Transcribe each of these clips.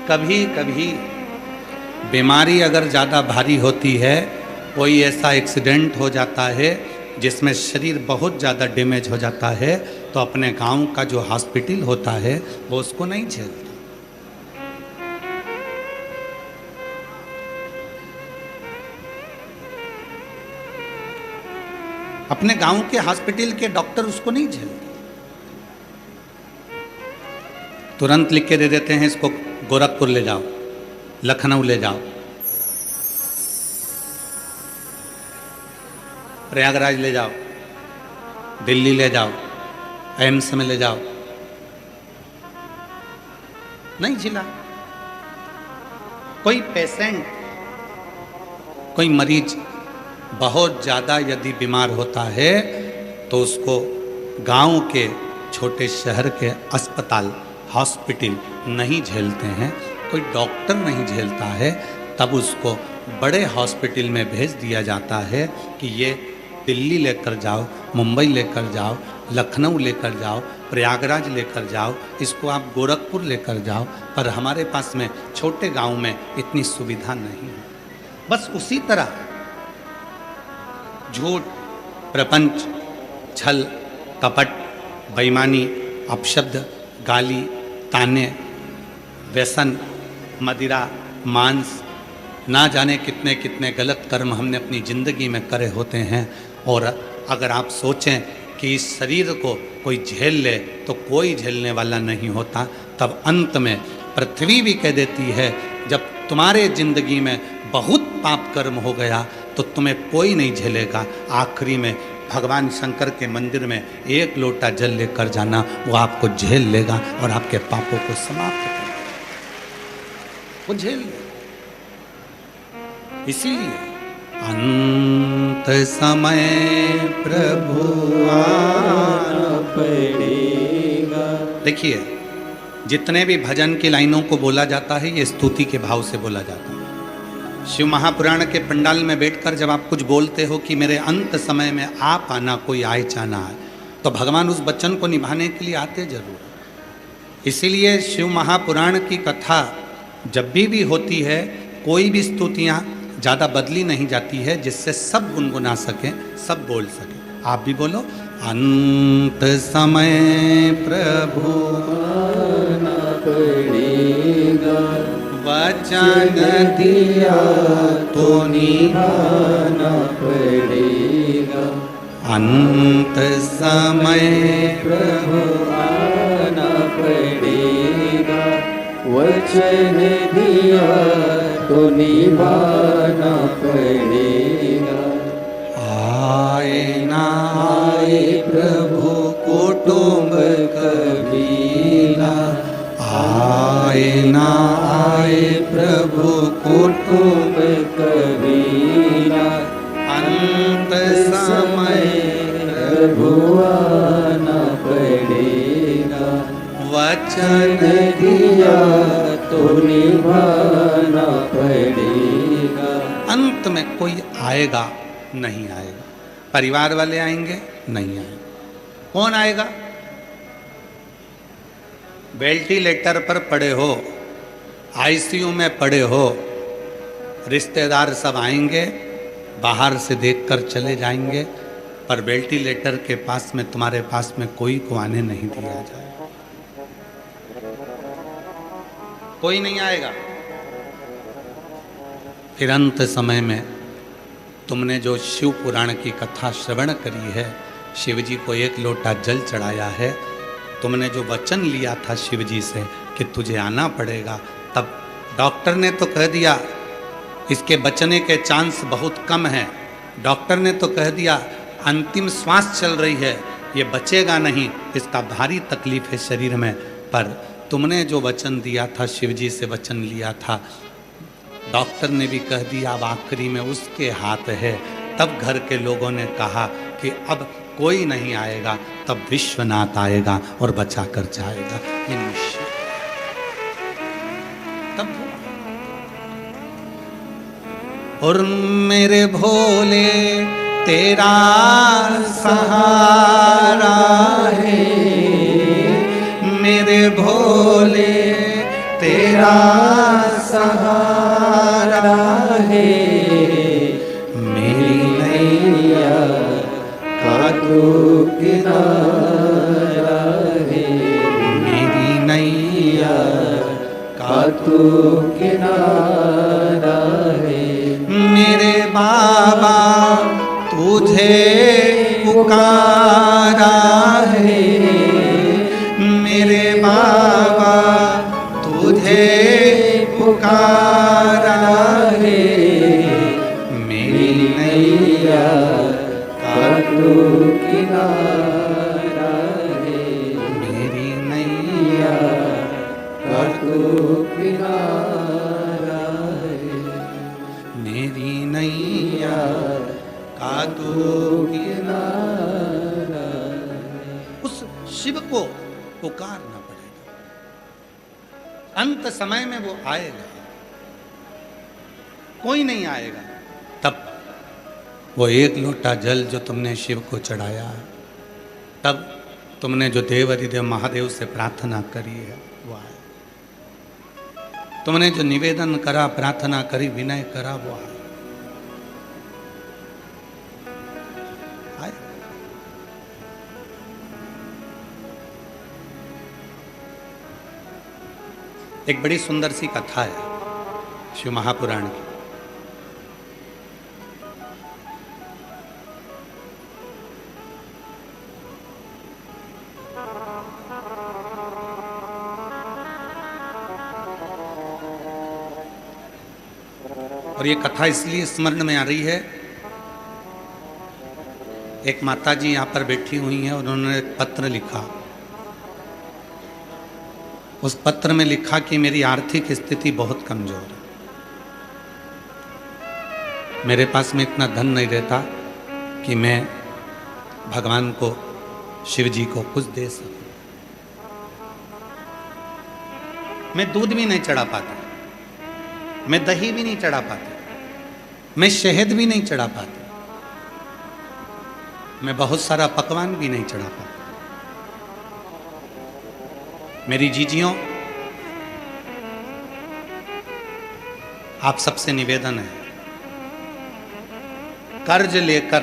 कभी कभी बीमारी अगर ज़्यादा भारी होती है, कोई ऐसा एक्सीडेंट हो जाता है जिसमें शरीर बहुत ज़्यादा डैमेज हो जाता है, तो अपने गांव का जो हॉस्पिटल होता है वो उसको नहीं झेलता। अपने गांव के हॉस्पिटल के डॉक्टर उसको नहीं झेलते, तुरंत लिख के दे देते हैं इसको गोरखपुर ले जाओ, लखनऊ ले जाओ, प्रयागराज ले जाओ, दिल्ली ले जाओ, एम्स में ले जाओ। नहीं झेला। कोई पेशेंट, कोई मरीज बहुत ज़्यादा यदि बीमार होता है तो उसको गांव के छोटे शहर के अस्पताल, हॉस्पिटल नहीं झेलते हैं, कोई डॉक्टर नहीं झेलता है, तब उसको बड़े हॉस्पिटल में भेज दिया जाता है कि ये दिल्ली लेकर जाओ, मुंबई लेकर जाओ, लखनऊ लेकर जाओ, प्रयागराज लेकर जाओ, इसको आप गोरखपुर लेकर जाओ। पर हमारे पास में छोटे गांव में इतनी सुविधा नहीं है। बस उसी तरह झूठ, प्रपंच, छल, कपट, बेईमानी, अपशब्द, गाली, ताने, व्यसन, मदिरा, मांस, ना जाने कितने कितने गलत कर्म हमने अपनी ज़िंदगी में करे होते हैं। और अगर आप सोचें कि इस शरीर को कोई झेल ले तो कोई झेलने वाला नहीं होता, तब अंत में पृथ्वी भी कह देती है जब तुम्हारे ज़िंदगी में बहुत पाप कर्म हो गया तो तुम्हें कोई नहीं झेलेगा। आखिरी में भगवान शंकर के मंदिर में एक लोटा जल लेकर जाना, वो आपको झेल लेगा और आपके पापों को समाप्त कर देगा, वो झेल लेगा। इसीलिए अंत समय प्रभु आना पड़ेगा। देखिए, जितने भी भजन की लाइनों को बोला जाता है ये स्तुति के भाव से बोला जाता है। शिव महापुराण के पंडाल में बैठकर जब आप कुछ बोलते हो कि मेरे अंत समय में आप आना, कोई आए चाना है, तो भगवान उस वचन को निभाने के लिए आते जरूर। इसीलिए शिव महापुराण की कथा जब भी होती है, कोई भी स्तुतियाँ ज़्यादा बदली नहीं जाती है, जिससे सब गुनगुना सकें, सब बोल सकें। आप भी बोलो, अंत समय प्रभु आना पड़ेगा, वचन दिया तो निभाना पड़ेगा। अंत समय प्रभु आना पड़ेगा, वचन दिया तो निभाना पड़ेगा। आए ना आए प्रभु कुटुंब कबीला, आए ना आए प्रभु कुटुंब कबीला, अंत समय प्रभु आना पड़ेगा, वचन दिया तो निभाना पड़ेगा। अंत में कोई आएगा नहीं आएगा, परिवार वाले आएंगे नहीं आएंगे, कौन आएगा? वेंटिलेटर पर पड़े हो, आईसीयू में पड़े हो, रिश्तेदार सब आएंगे, बाहर से देखकर चले जाएंगे, पर वेंटिलेटर के पास में तुम्हारे पास में कोई को आने नहीं दिया जाए, कोई नहीं आएगा। फिर अंत समय में तुमने जो शिव पुराण की कथा श्रवण करी है, शिव जी को एक लोटा जल चढ़ाया है, तुमने जो वचन लिया था शिव जी से कि तुझे आना पड़ेगा, तब डॉक्टर ने तो कह दिया इसके बचने के चांस बहुत कम हैं, डॉक्टर ने तो कह दिया अंतिम श्वास चल रही है, ये बचेगा नहीं, इसका भारी तकलीफ है शरीर में। पर तुमने जो वचन दिया था, शिव जी से वचन लिया था, डॉक्टर ने भी कह दिया अब आखिरी में उसके हाथ है। तब घर के लोगों ने कहा कि अब कोई नहीं आएगा, तब विश्वनाथ आएगा और बचा कर जाएगा। ये निश्चय तब और मेरे भोले तेरा सहारा है, मेरे भोले तेरा सहारा है, मेरी नैया का तू किनारा है, मेरी नैया का तू किनारा है। मेरे बाबा तुझे पुकारा है, मेरे बाबा तुझे पुकारा है, मेरी नैया का तू किनारा है, मेरी नैया का तू किनारा है, मेरी नैया का तू किनारा है। उस शिव को पुकारना पड़ेगा, अंत समय में वो आएगा, कोई नहीं आएगा। तब वो एक लोटा जल जो तुमने शिव को चढ़ाया, तब तुमने जो देव अधिदेव महादेव से प्रार्थना करी है वो आए, तुमने जो निवेदन करा, प्रार्थना करी, विनय करा, वो आए। एक बड़ी सुंदर सी कथा है शिव महापुराण की। और ये कथा इसलिए स्मरण में आ रही है, एक माता जी यहाँ पर बैठी हुई हैं, उन्होंने एक पत्र लिखा। उस पत्र में लिखा कि मेरी आर्थिक स्थिति बहुत कमजोर है, मेरे पास में इतना धन नहीं रहता कि मैं भगवान को, शिव जी को कुछ दे सकूं। मैं दूध भी नहीं चढ़ा पाता, मैं दही भी नहीं चढ़ा पाता, मैं शहद भी नहीं चढ़ा पाता, मैं बहुत सारा पकवान भी नहीं चढ़ा पाता। मेरी जीजियों, आप सबसे निवेदन है, कर्ज लेकर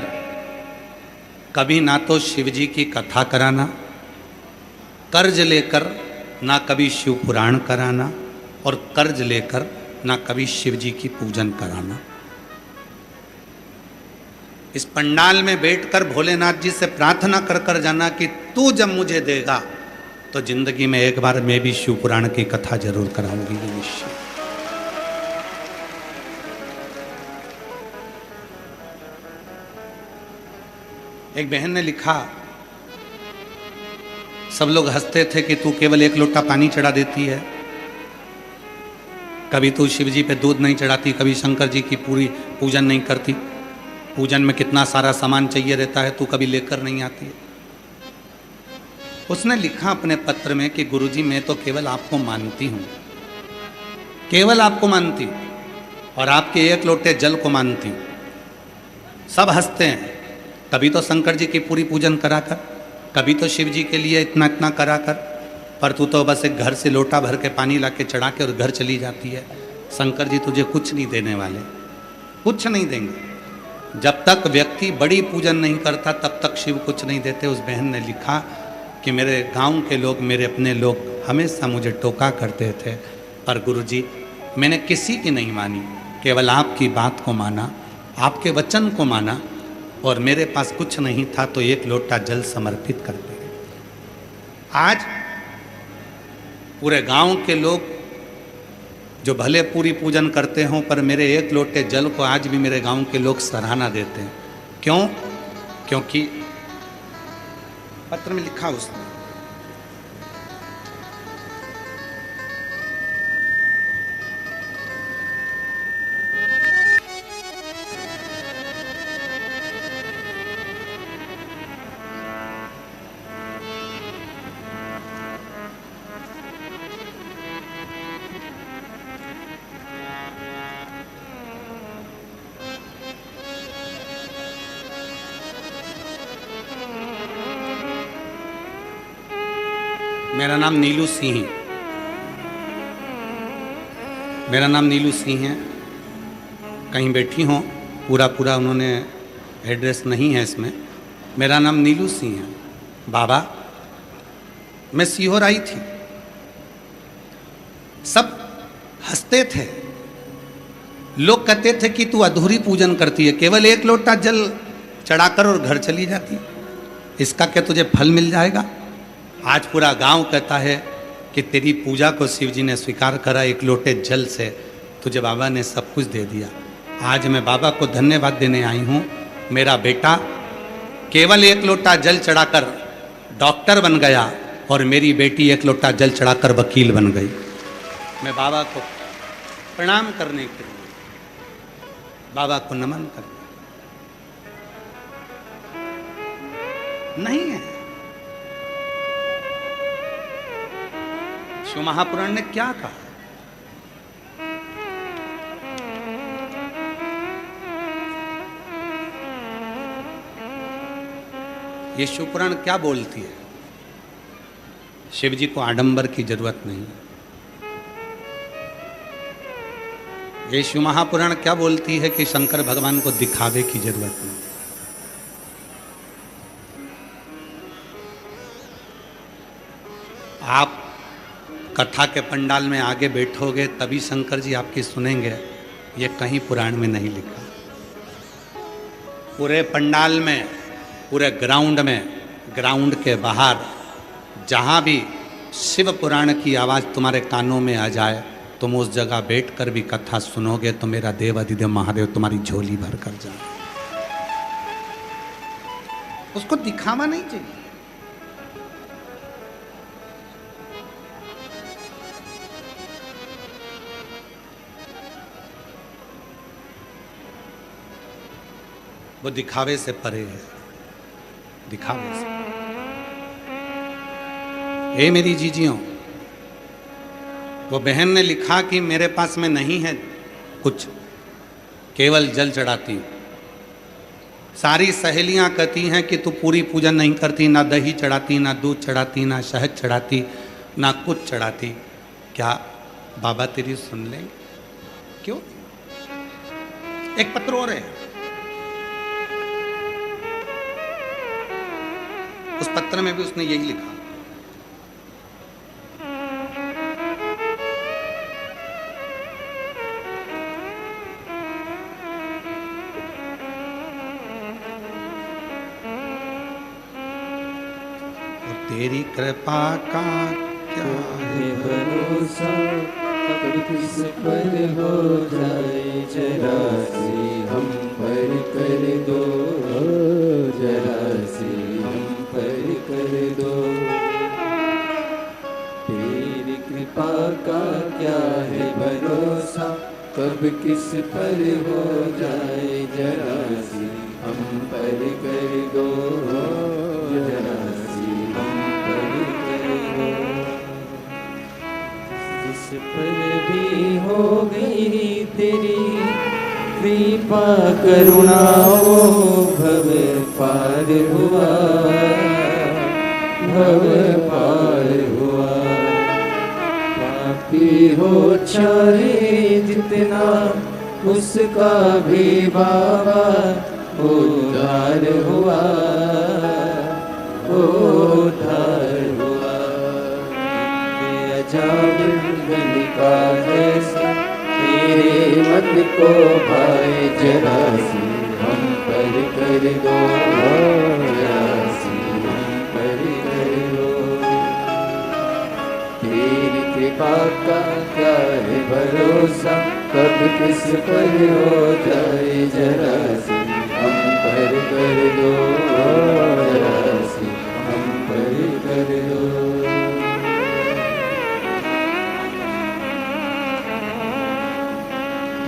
कभी ना तो शिव जी की कथा कराना, कर्ज लेकर ना कभी शिव पुराण कराना, और कर्ज लेकर ना कभी शिव जी की पूजन कराना। इस पंडाल में बैठकर भोलेनाथ जी से प्रार्थना कर कर जाना कि तू जब मुझे देगा तो जिंदगी में एक बार मैं भी शिव पुराण की कथा जरूर कराऊंगी, ये निश्चय। एक बहन ने लिखा, सब लोग हंसते थे कि तू केवल एक लोटा पानी चढ़ा देती है, कभी तू शिव जी पे दूध नहीं चढ़ाती, कभी शंकर जी की पूरी पूजन नहीं करती, पूजन में कितना सारा सामान चाहिए रहता है, तू कभी लेकर नहीं आती है। उसने लिखा अपने पत्र में कि गुरुजी मैं तो केवल आपको मानती हूँ, केवल आपको मानती हूँ, और आपके एक लोटे जल को मानती हूँ। सब हंसते हैं, कभी तो शंकर जी की पूरी पूजन कराकर, कभी तो शिव जी के लिए इतना इतना कराकर, पर तू तो बस एक घर से लोटा भर के पानी ला के चढ़ा के और घर चली जाती है। शंकर जी तुझे कुछ नहीं देने वाले, कुछ नहीं देंगे। जब तक व्यक्ति बड़ी पूजन नहीं करता तब तक शिव कुछ नहीं देते। उस बहन ने लिखा कि मेरे गांव के लोग, मेरे अपने लोग हमेशा मुझे टोका करते थे, पर गुरुजी मैंने किसी की नहीं मानी, केवल आपकी बात को माना, आपके वचन को माना, और मेरे पास कुछ नहीं था तो एक लोटा जल समर्पित करते रहे। आज पूरे गांव के लोग जो भले पूरी पूजन करते हों, पर मेरे एक लोटे जल को आज भी मेरे गांव के लोग सराहना देते हैं। क्यों? क्योंकि पत्र में लिखा उसने, मेरा नाम नीलू सिंह, मेरा नाम नीलू सिंह है। कहीं बैठी हों, पूरा उन्होंने एड्रेस नहीं है इसमें। मेरा नाम नीलू सिंह है। बाबा, मैं सीहोर आई थी, सब हंसते थे। लोग कहते थे कि तू अधूरी पूजन करती है, केवल एक लोटा जल चढ़ाकर और घर चली जाती, इसका क्या तुझे फल मिल जाएगा? आज पूरा गांव कहता है कि तेरी पूजा को शिव जी ने स्वीकार करा, एक लोटे जल से तुझे बाबा ने सब कुछ दे दिया। आज मैं बाबा को धन्यवाद देने आई हूँ। मेरा बेटा केवल एक लोटा जल चढ़ाकर डॉक्टर बन गया और मेरी बेटी एक लोटा जल चढ़ाकर वकील बन गई। मैं बाबा को प्रणाम करने के लिए, बाबा को नमन करने नहीं है। शिव महापुराण ने क्या कहा? ये शिव पुराण क्या बोलती है? शिव जी को आडंबर की जरूरत नहीं। ये शिव महापुराण क्या बोलती है कि शंकर भगवान को दिखावे की जरूरत नहीं। आप कथा के पंडाल में आगे बैठोगे तभी शंकर जी आपकी सुनेंगे, ये कहीं पुराण में नहीं लिखा। पूरे पंडाल में, पूरे ग्राउंड में, ग्राउंड के बाहर जहाँ भी शिव पुराण की आवाज़ तुम्हारे कानों में आ जाए, तुम उस जगह बैठकर भी कथा सुनोगे तो मेरा देव अधिदेव महादेव तुम्हारी झोली भर कर जाए। उसको दिखावा नहीं चाहिए। वो दिखावे से परे है, दिखावे से। हे मेरी जीजियों, वो बहन ने लिखा कि मेरे पास में नहीं है कुछ, केवल जल चढ़ाती हूँ। सारी सहेलियां कहती हैं कि तू पूरी पूजन नहीं करती, ना दही चढ़ाती, ना दूध चढ़ाती, ना शहद चढ़ाती, ना कुछ चढ़ाती। क्या बाबा तेरी सुन लेंगे? क्यों? एक पत्र और है, उस पत्र में भी उसने यही लिखा। तेरी कृपा का क्या है भरोसा, कब किस पर हो जाए जरा सी हम पर कर दो, जरा सी हम पर कर दो। तेरी कृपा का क्या है भरोसा, कब किस पर हो जाए जरा सी हम पर कर दो, जरा सी हम पर कर दो। जिस पर भी हो गई तेरी कृपा करुणा, वो भव पार हुआ, भव पार हुआ। पापी हो चाहे जितना, उसका भी बाबा उद्धार हुआ, उद्धार हुआ। अजाब गलिका जैसा तेरे मन को भाए, जरा सी हम पर कर दो, जरा सी हम पर कर दो। तेरी कृपा का क्या है भरोसा, कब किस पर हो जाए जरा सी हम पर कर दो, जरा सी हम पर कर दो।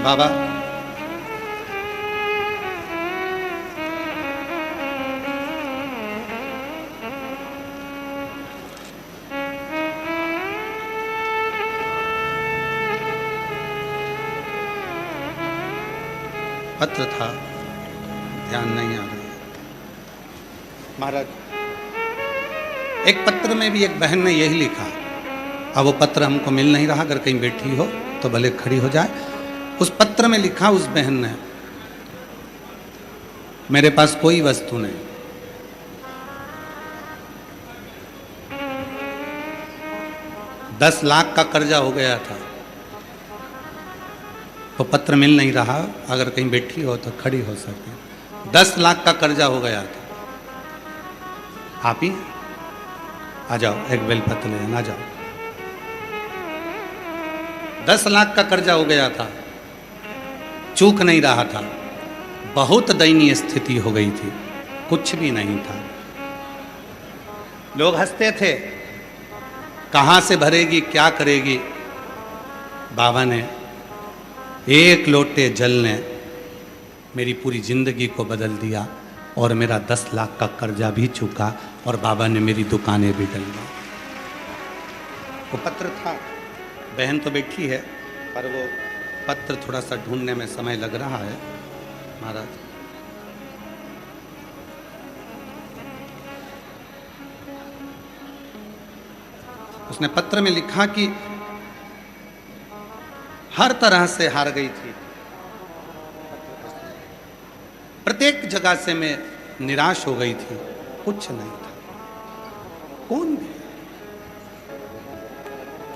बाबा, पत्र था, ध्यान नहीं आ रहा महाराज। एक पत्र में भी एक बहन ने यही लिखा, अब वो पत्र हमको मिल नहीं रहा, अगर कहीं बैठी हो तो भले खड़ी हो जाए। उस पत्र में लिखा उस बहन ने, मेरे पास कोई वस्तु नहीं, $10 लाख का कर्जा हो गया था, तो पत्र मिल नहीं रहा, अगर कहीं बैठी हो तो खड़ी हो सके। 10 लाख का कर्जा हो गया था, आप ही आ जाओ, एक बेलपत्र ले आ जाओ। 10 लाख का कर्जा हो गया था, चूक नहीं रहा था, बहुत दयनीय स्थिति हो गई थी, कुछ भी नहीं था। लोग हंसते थे, कहां से भरेगी, क्या करेगी। बाबा ने एक लोटे जल ने मेरी पूरी जिंदगी को बदल दिया और मेरा 10 लाख का कर्जा भी चुका और बाबा ने मेरी दुकानें भी डलवाई। वो पत्र था, बहन तो बैठी है पर वो पत्र थोड़ा सा ढूंढने में समय लग रहा है महाराज। उसने पत्र में लिखा कि हर तरह से हार गई थी, प्रत्येक जगह से मैं निराश हो गई थी, कुछ नहीं था। कौन भी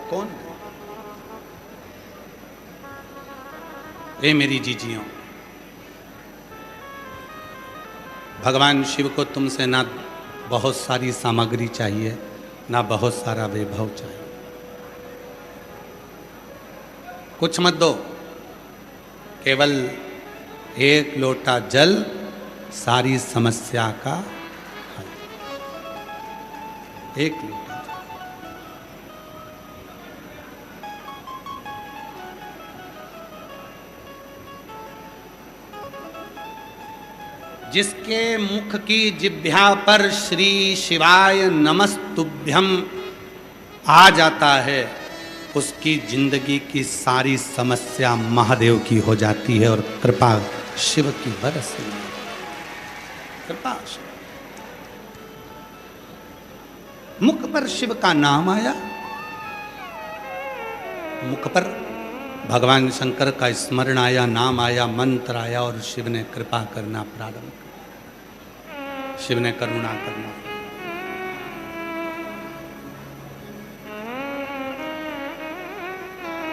कौन ए मेरी जीजियों, भगवान शिव को तुमसे ना बहुत सारी सामग्री चाहिए, ना बहुत सारा वैभव चाहिए। कुछ मत दो, केवल एक लोटा जल सारी समस्या का हल। एक लोटा जल। जिसके मुख की जिह्वा पर श्री शिवाय नमस्तुभ्यम आ जाता है, उसकी जिंदगी की सारी समस्या महादेव की हो जाती है और कृपा शिव की बरसती है। कृपा शिव। मुख पर शिव का नाम आया, मुख पर भगवान शंकर का स्मरण आया, नाम आया, मंत्र आया और शिव ने कृपा करना प्रारंभ किया, शिव ने करुणा करना।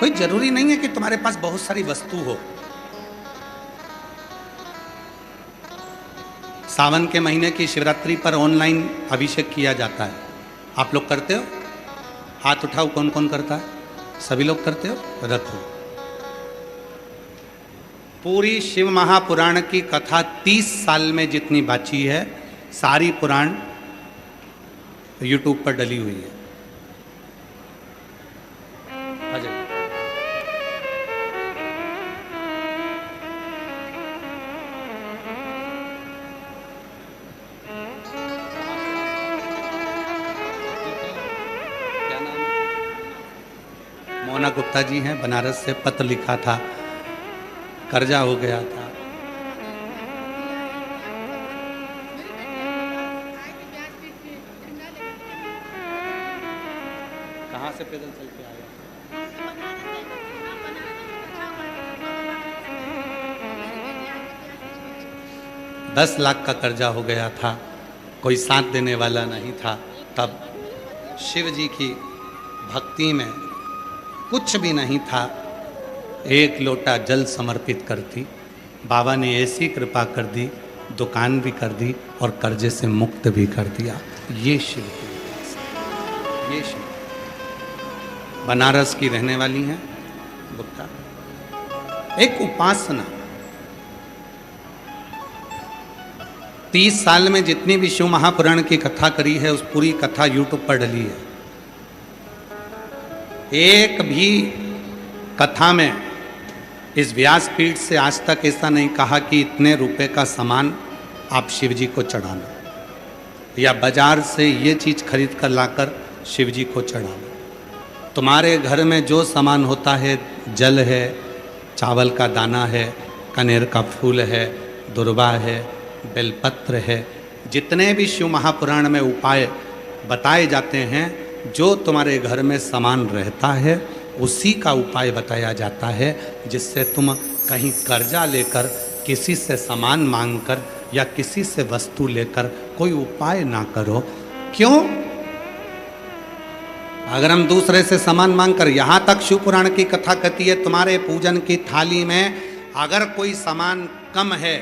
कोई जरूरी नहीं है कि तुम्हारे पास बहुत सारी वस्तु हो। सावन के महीने की शिवरात्रि पर ऑनलाइन अभिषेक किया जाता है, आप लोग करते हो? हाथ उठाओ, कौन कौन करता है? सभी लोग करते हो? रखो। पूरी शिव महापुराण की कथा 30 साल में जितनी बाची है, सारी पुराण यूट्यूब पर डली हुई है। अजय मोना गुप्ता जी हैं, बनारस से पत्र लिखा था, कर्जा हो गया था। कहाँ से पैदल चल के आया? $10 लाख का कर्जा हो गया था, कोई साथ देने वाला नहीं था। तब शिव जी की भक्ति में कुछ भी नहीं था, एक लोटा जल समर्पित करती, बाबा ने ऐसी कृपा कर दी, दुकान भी कर दी और कर्जे से मुक्त भी कर दिया। ये शिव की उपासना, ये शिव। बनारस की रहने वाली हैं गुप्ता। एक उपासना 30 साल में जितनी भी शिव महापुराण की कथा करी है, उस पूरी कथा यूट्यूब पर डली है। एक भी कथा में इस व्यासपीठ से आज तक ऐसा नहीं कहा कि इतने रुपए का सामान आप शिव जी को चढ़ाना, या बाजार से ये चीज़ खरीद कर लाकर शिव जी को चढ़ाना। तुम्हारे घर में जो सामान होता है, जल है, चावल का दाना है, कनेर का फूल है, दुर्वा है, बेलपत्र है, जितने भी शिव महापुराण में उपाय बताए जाते हैं, जो तुम्हारे घर में सामान रहता है उसी का उपाय बताया जाता है, जिससे तुम कहीं कर्जा लेकर, किसी से सामान मांगकर या किसी से वस्तु लेकर कोई उपाय ना करो। क्यों? अगर हम दूसरे से सामान मांगकर, यहां तक शिव पुराण की कथा कहती है तुम्हारे पूजन की थाली में अगर कोई सामान कम है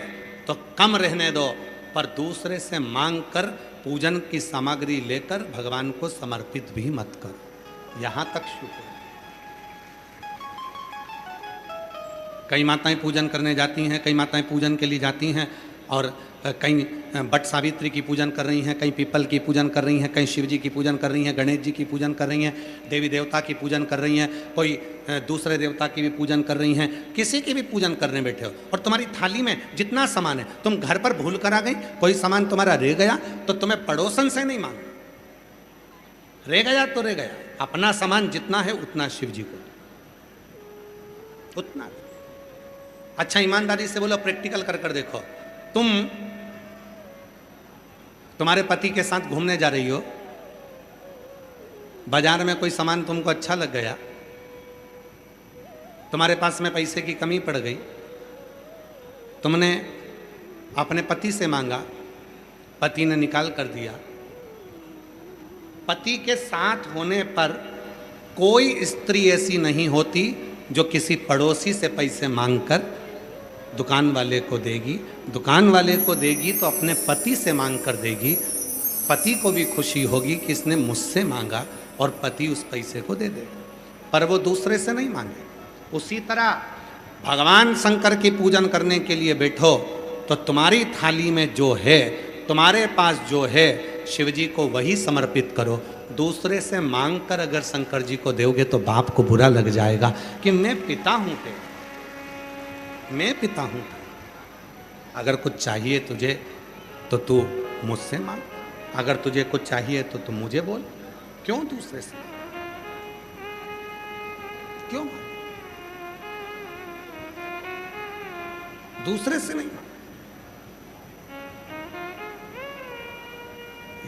तो कम रहने दो, पर दूसरे से मांगकर पूजन की सामग्री लेकर भगवान को समर्पित भी मत करो। यहां तक शिव पुराण। कई माताएं पूजन करने जाती हैं, कई माताएं पूजन के लिए जाती हैं और कहीं बट सावित्री की पूजन कर रही हैं, कहीं पीपल की पूजन कर रही हैं, कहीं शिव जी की पूजन कर रही हैं, गणेश जी की पूजन कर रही हैं, देवी देवता की पूजन कर रही हैं, कोई दूसरे देवता की भी पूजन कर रही हैं, किसी की भी पूजन करने बैठे हो और तुम्हारी थाली में जितना सामान है, तुम घर पर भूल कर आ गई, कोई सामान तुम्हारा रह गया तो तुम्हें पड़ोसन से नहीं मांगना, रह गया तो रह गया, अपना सामान जितना है उतना शिव जी को उतना। अच्छा ईमानदारी से बोलो, प्रैक्टिकल कर देखो। तुम्हारे पति के साथ घूमने जा रही हो, बाजार में कोई सामान तुमको अच्छा लग गया, तुम्हारे पास में पैसे की कमी पड़ गई, तुमने अपने पति से मांगा, पति ने निकाल कर दिया। पति के साथ होने पर कोई स्त्री ऐसी नहीं होती जो किसी पड़ोसी से पैसे मांगकर दुकान वाले को देगी। दुकान वाले को देगी तो अपने पति से मांग कर देगी, पति को भी खुशी होगी कि इसने मुझसे मांगा और पति उस पैसे को दे देगा, पर वो दूसरे से नहीं मांगे। उसी तरह भगवान शंकर की पूजन करने के लिए बैठो तो तुम्हारी थाली में जो है, तुम्हारे पास जो है, शिव जी को वही समर्पित करो। दूसरे से मांग कर अगर शंकर जी को दोगे तो बाप को बुरा लग जाएगा कि मैं पिता हूं तेरा, मैं पिता हूं। अगर कुछ चाहिए तुझे तो तू मुझसे मांग, अगर तुझे कुछ चाहिए तो तू मुझे बोल, क्यों दूसरे से, क्यों दूसरे से नहीं।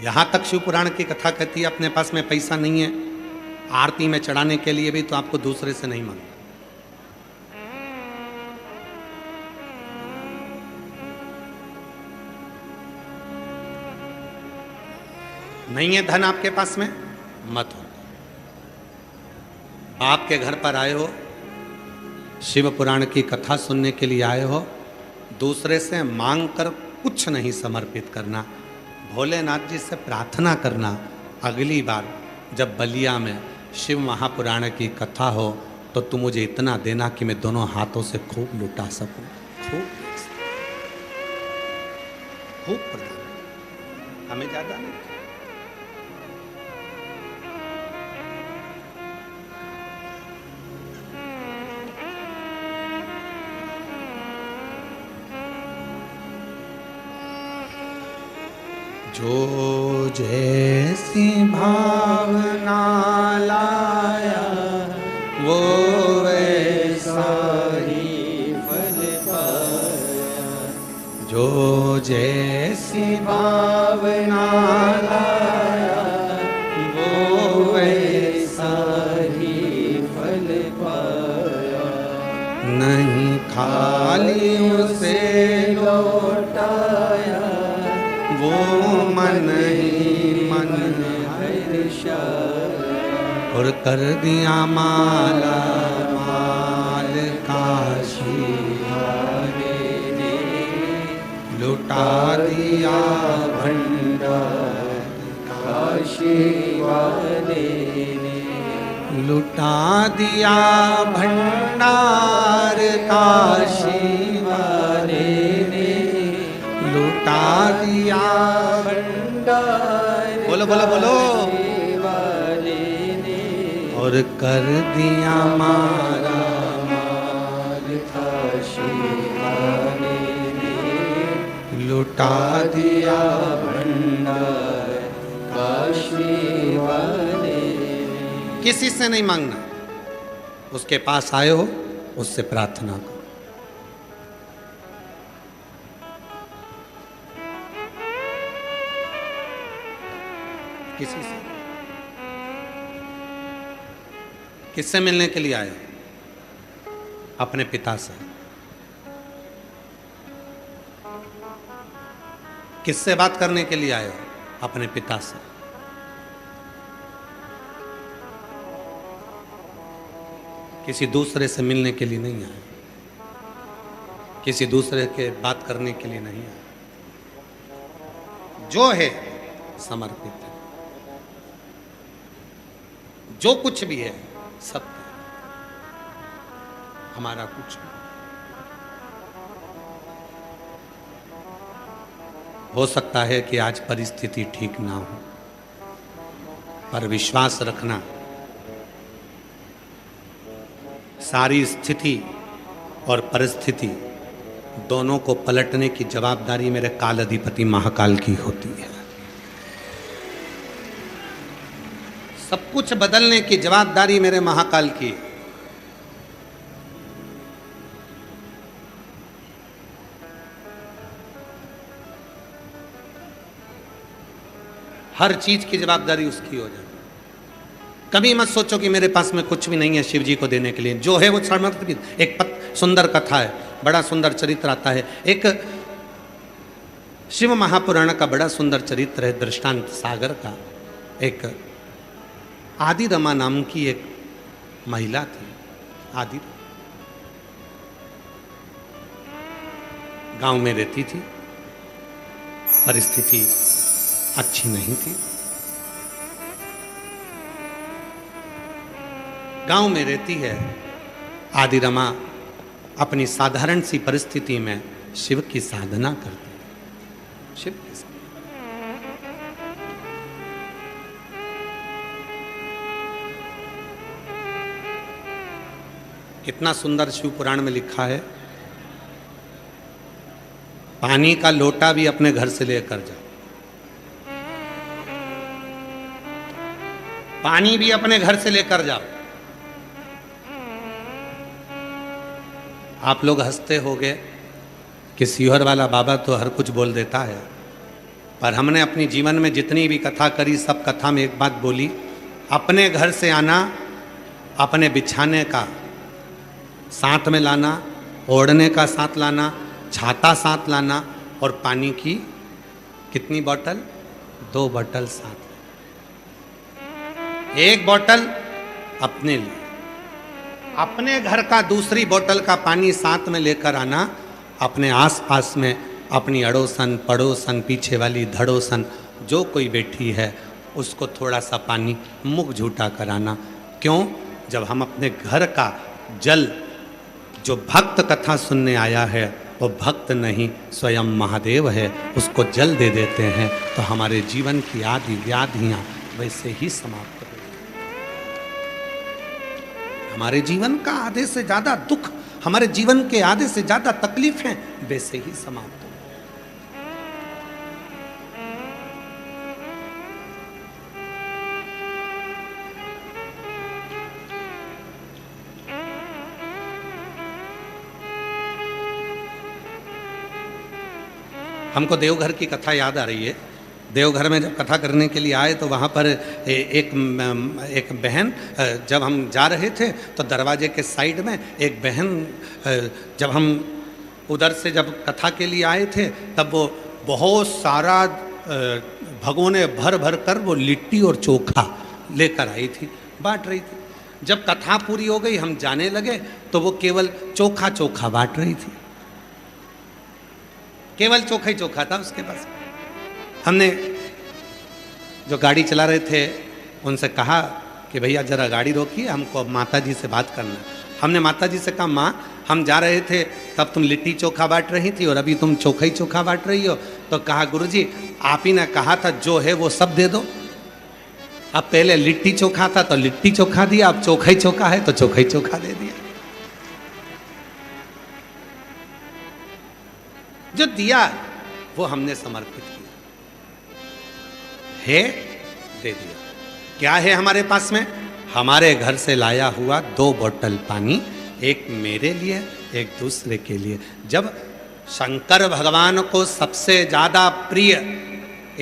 यहां तक शिव पुराण की कथा कहती है अपने पास में पैसा नहीं है आरती में चढ़ाने के लिए भी तो आपको दूसरे से नहीं मांगना। नहीं है धन आपके पास में, मत हो। आपके घर पर आए हो, शिव पुराण की कथा सुनने के लिए आए हो, दूसरे से मांग कर कुछ नहीं समर्पित करना, भोलेनाथ जी से प्रार्थना करना। अगली बार जब बलिया में शिव महापुराण की कथा हो तो तुम मुझे इतना देना कि मैं दोनों हाथों से खूब लुटा सकूं, खूब प्रदान, हमें ज्यादा नहीं। जो जैसी भावना लाया वो वैसा ही फल पाया, जो जैसी भावना लाया वो वैसा ही फल पाया। नहीं खाली उसे लौटाया वो मन ही मन हर्षा, और कर दिया माला माल काशी वाले ने, लुटा दिया भंडार काशी वाले ने, लुटा दिया भंडार काशी वाले ने, लुटा दिया भंडार, बोलो बोलो बोलो, और कर दिया मारा माल काशी वाले ने, लुटा दिया भंडार काशी वाले ने। किसी से नहीं मांगना, उसके पास आए हो उससे प्रार्थना करो। किसी से किससे मिलने के लिए आए हो? अपने पिता से। किससे बात करने के लिए आए हो? अपने पिता से। किसी दूसरे से मिलने के लिए नहीं आए, किसी दूसरे के बात करने के लिए नहीं आए। जो है समर्पित है, जो कुछ भी है सब हमारा कुछ नहीं। हो सकता है कि आज परिस्थिति ठीक ना हो, पर विश्वास रखना सारी स्थिति और परिस्थिति दोनों को पलटने की जवाबदारी मेरे काल अधिपति महाकाल की होती है। सब कुछ बदलने की जवाबदारी मेरे महाकाल की है। हर चीज की जवाबदारी उसकी हो जाए। कभी मत सोचो कि मेरे पास में कुछ भी नहीं है शिव जी को देने के लिए। जो है वो समर्पित। एक सुंदर कथा है, बड़ा सुंदर चरित्र आता है। एक शिव महापुराण का बड़ा सुंदर चरित्र है, दृष्टांत सागर का। एक आदि रमा नाम की एक महिला थी। आदि गांव में रहती थी, परिस्थिति अच्छी नहीं थी। गांव में रहती है आदि रमा, अपनी साधारण सी परिस्थिति में शिव की साधना करती है। शिव की साधना। कितना सुंदर शिव पुराण में लिखा है, पानी का लोटा भी अपने घर से लेकर जाओ। पानी भी अपने घर से लेकर जाओ। आप लोग हंसते होंगे कि सीहोर वाला बाबा तो हर कुछ बोल देता है, पर हमने अपनी जीवन में जितनी भी कथा करी सब कथा में एक बात बोली, अपने घर से आना, अपने बिछाने का साथ में लाना, ओढ़ने का साथ लाना, छाता साथ लाना और पानी की कितनी बोतल? 2 बोतल साथ। एक बोतल अपने लिए, अपने घर का दूसरी बोतल का पानी साथ में लेकर आना। अपने आसपास में अपनी अड़ोसन पड़ोसन पीछे वाली धड़ोसन जो कोई बैठी है उसको थोड़ा सा पानी मुख झूठा कराना। क्यों? जब हम अपने घर का जल, जो भक्त कथा सुनने आया है वो भक्त नहीं स्वयं महादेव है, उसको जल दे देते हैं तो हमारे जीवन की आदि व्याधियां वैसे ही समाप्त हो। हमारे जीवन का आधे से ज्यादा दुख, हमारे जीवन के आधे से ज्यादा तकलीफें वैसे ही समाप्त हो। हमको देवघर की कथा याद आ रही है। देवघर में जब कथा करने के लिए आए तो वहाँ पर एक बहन, जब हम जा रहे थे तो दरवाजे के साइड में एक बहन, जब हम उधर से जब कथा के लिए आए थे तब वो बहुत सारा भगोने भर भर कर वो लिट्टी और चोखा लेकर आई थी, बांट रही थी। जब कथा पूरी हो गई हम जाने लगे तो वो केवल चोखा चोखा बांट रही थी, केवल चोखा ही चोखा था उसके पास। हमने जो गाड़ी चला रहे थे उनसे कहा कि भैया जरा गाड़ी रोकिए, हमको माता जी से बात करना। हमने माता जी से कहा, माँ हम जा रहे थे तब तुम लिट्टी चोखा बांट रही थी और अभी तुम चोखा ही चोखा बांट रही हो। तो कहा, गुरुजी आप ही ने कहा था जो है वो सब दे दो। अब पहले लिट्टी चोखा था तो लिट्टी चोखा दिया, अब चोखा ही चोखा है तो चोखा ही चोखा दे दिया। जो दिया वो हमने समर्पित किया है, दे दिया। क्या है हमारे पास में? हमारे घर से लाया हुआ 2 बोतल पानी, एक मेरे लिए एक दूसरे के लिए। जब शंकर भगवान को सबसे ज्यादा प्रिय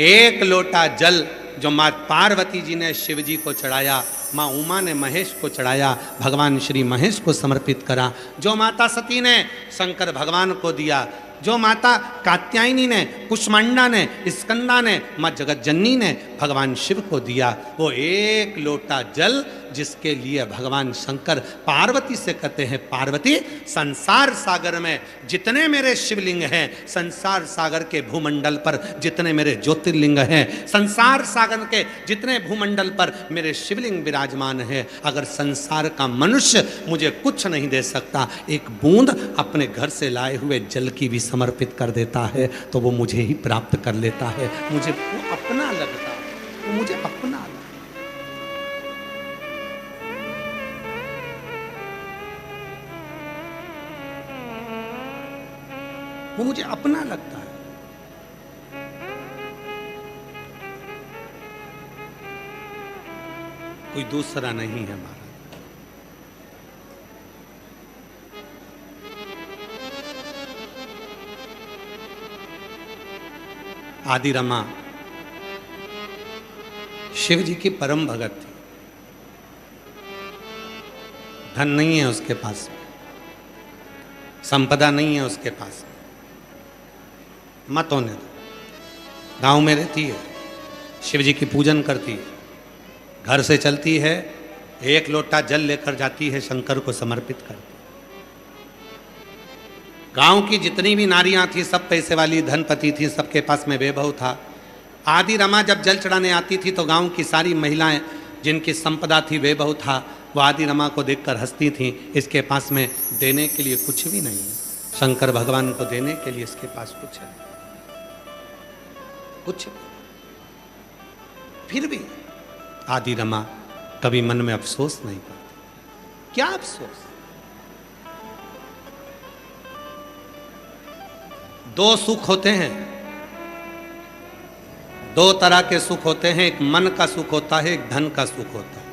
1 लोटा जल जो माँ पार्वती जी ने शिव जी को चढ़ाया, माँ उमा ने महेश को चढ़ाया, भगवान श्री महेश को समर्पित करा, जो माता सती ने शंकर भगवान को दिया, जो माता कात्यायनी ने, कुष्मांडा ने, स्कंदा ने, माँ जगतजननी ने भगवान शिव को दिया, वो एक लोटा जल जिसके लिए भगवान शंकर पार्वती से कहते हैं, पार्वती संसार सागर में जितने मेरे शिवलिंग हैं, संसार सागर के भूमंडल पर जितने मेरे ज्योतिर्लिंग हैं, संसार सागर के जितने भूमंडल पर मेरे शिवलिंग विराजमान हैं, अगर संसार का मनुष्य मुझे कुछ नहीं दे सकता, एक बूंद अपने घर से लाए हुए जल की भी समर्पित कर देता है तो वो मुझे ही प्राप्त कर लेता है, मुझे वो अपना लगता है, वो मुझे अपना लगता है। वो मुझे अपना लगता है। कोई दूसरा नहीं है महाराज। आदि रमा शिव जी की परम भगत थी, धन नहीं है उसके पास, संपदा नहीं है उसके पास, मत होने दो, गांव में रहती है, शिव जी की पूजन करती है, घर से चलती है, एक लोटा जल लेकर जाती है, शंकर को समर्पित करती है। गांव की जितनी भी नारियां थी सब पैसे वाली, धनपति थी, सबके पास में वैभव था। आदि रमा जब जल चढ़ाने आती थी तो गांव की सारी महिलाएं जिनकी संपदा थी, वैभव था, वो आदि रमा को देखकर हंसती थीं, इसके पास में देने के लिए कुछ भी नहीं, शंकर भगवान को देने के लिए इसके पास कुछ है, कुछ। फिर भी आदि रमा कभी मन में अफसोस नहीं करती। क्या अफसोस? दो सुख होते हैं, दो तरह के सुख होते हैं, एक मन का सुख होता है, एक धन का सुख होता है।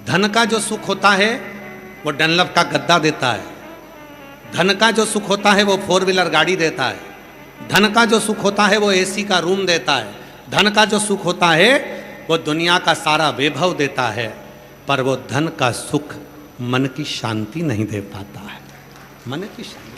धन का जो सुख होता है वो डनलप का गद्दा देता है, धन का जो सुख होता है वो 4 व्हीलर गाड़ी देता है, धन का जो सुख होता है वो एसी का रूम देता है, धन का जो सुख होता है वो दुनिया का सारा वैभव देता है, पर वो धन का सुख मन की शांति नहीं दे पाता है, मन की शांति।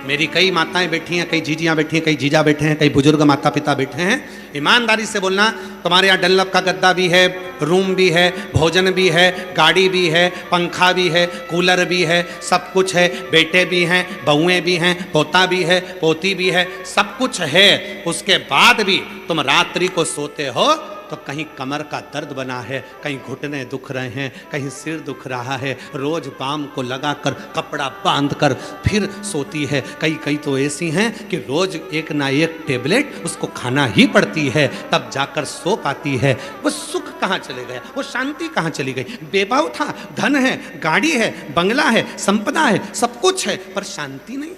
मेरी कई माताएं बैठी हैं, कई जीजियां बैठी हैं, कई जीजा बैठे हैं, कई बुजुर्ग माता पिता बैठे हैं, ईमानदारी से बोलना, तुम्हारे यहाँ डनलप का गद्दा भी है, रूम भी है, भोजन भी है, गाड़ी भी है, पंखा भी है, कूलर भी है, सब कुछ है, बेटे भी हैं, बहुएं भी हैं, पोता भी है, पोती भी है, सब कुछ है, उसके बाद भी तुम रात्रि को सोते हो तो कहीं कमर का दर्द बना है, कहीं घुटने दुख रहे हैं, कहीं सिर दुख रहा है, रोज बाम को लगाकर कपड़ा बांधकर फिर सोती है। कई तो ऐसी हैं कि रोज एक ना एक टेबलेट उसको खाना ही पड़ती है, तब जाकर सो पाती है। वो सुख कहाँ चले गया, वो शांति कहाँ चली गई? वैभव था, धन है, गाड़ी है, बंगला है, संपदा है, सब कुछ है, पर शांति नहीं।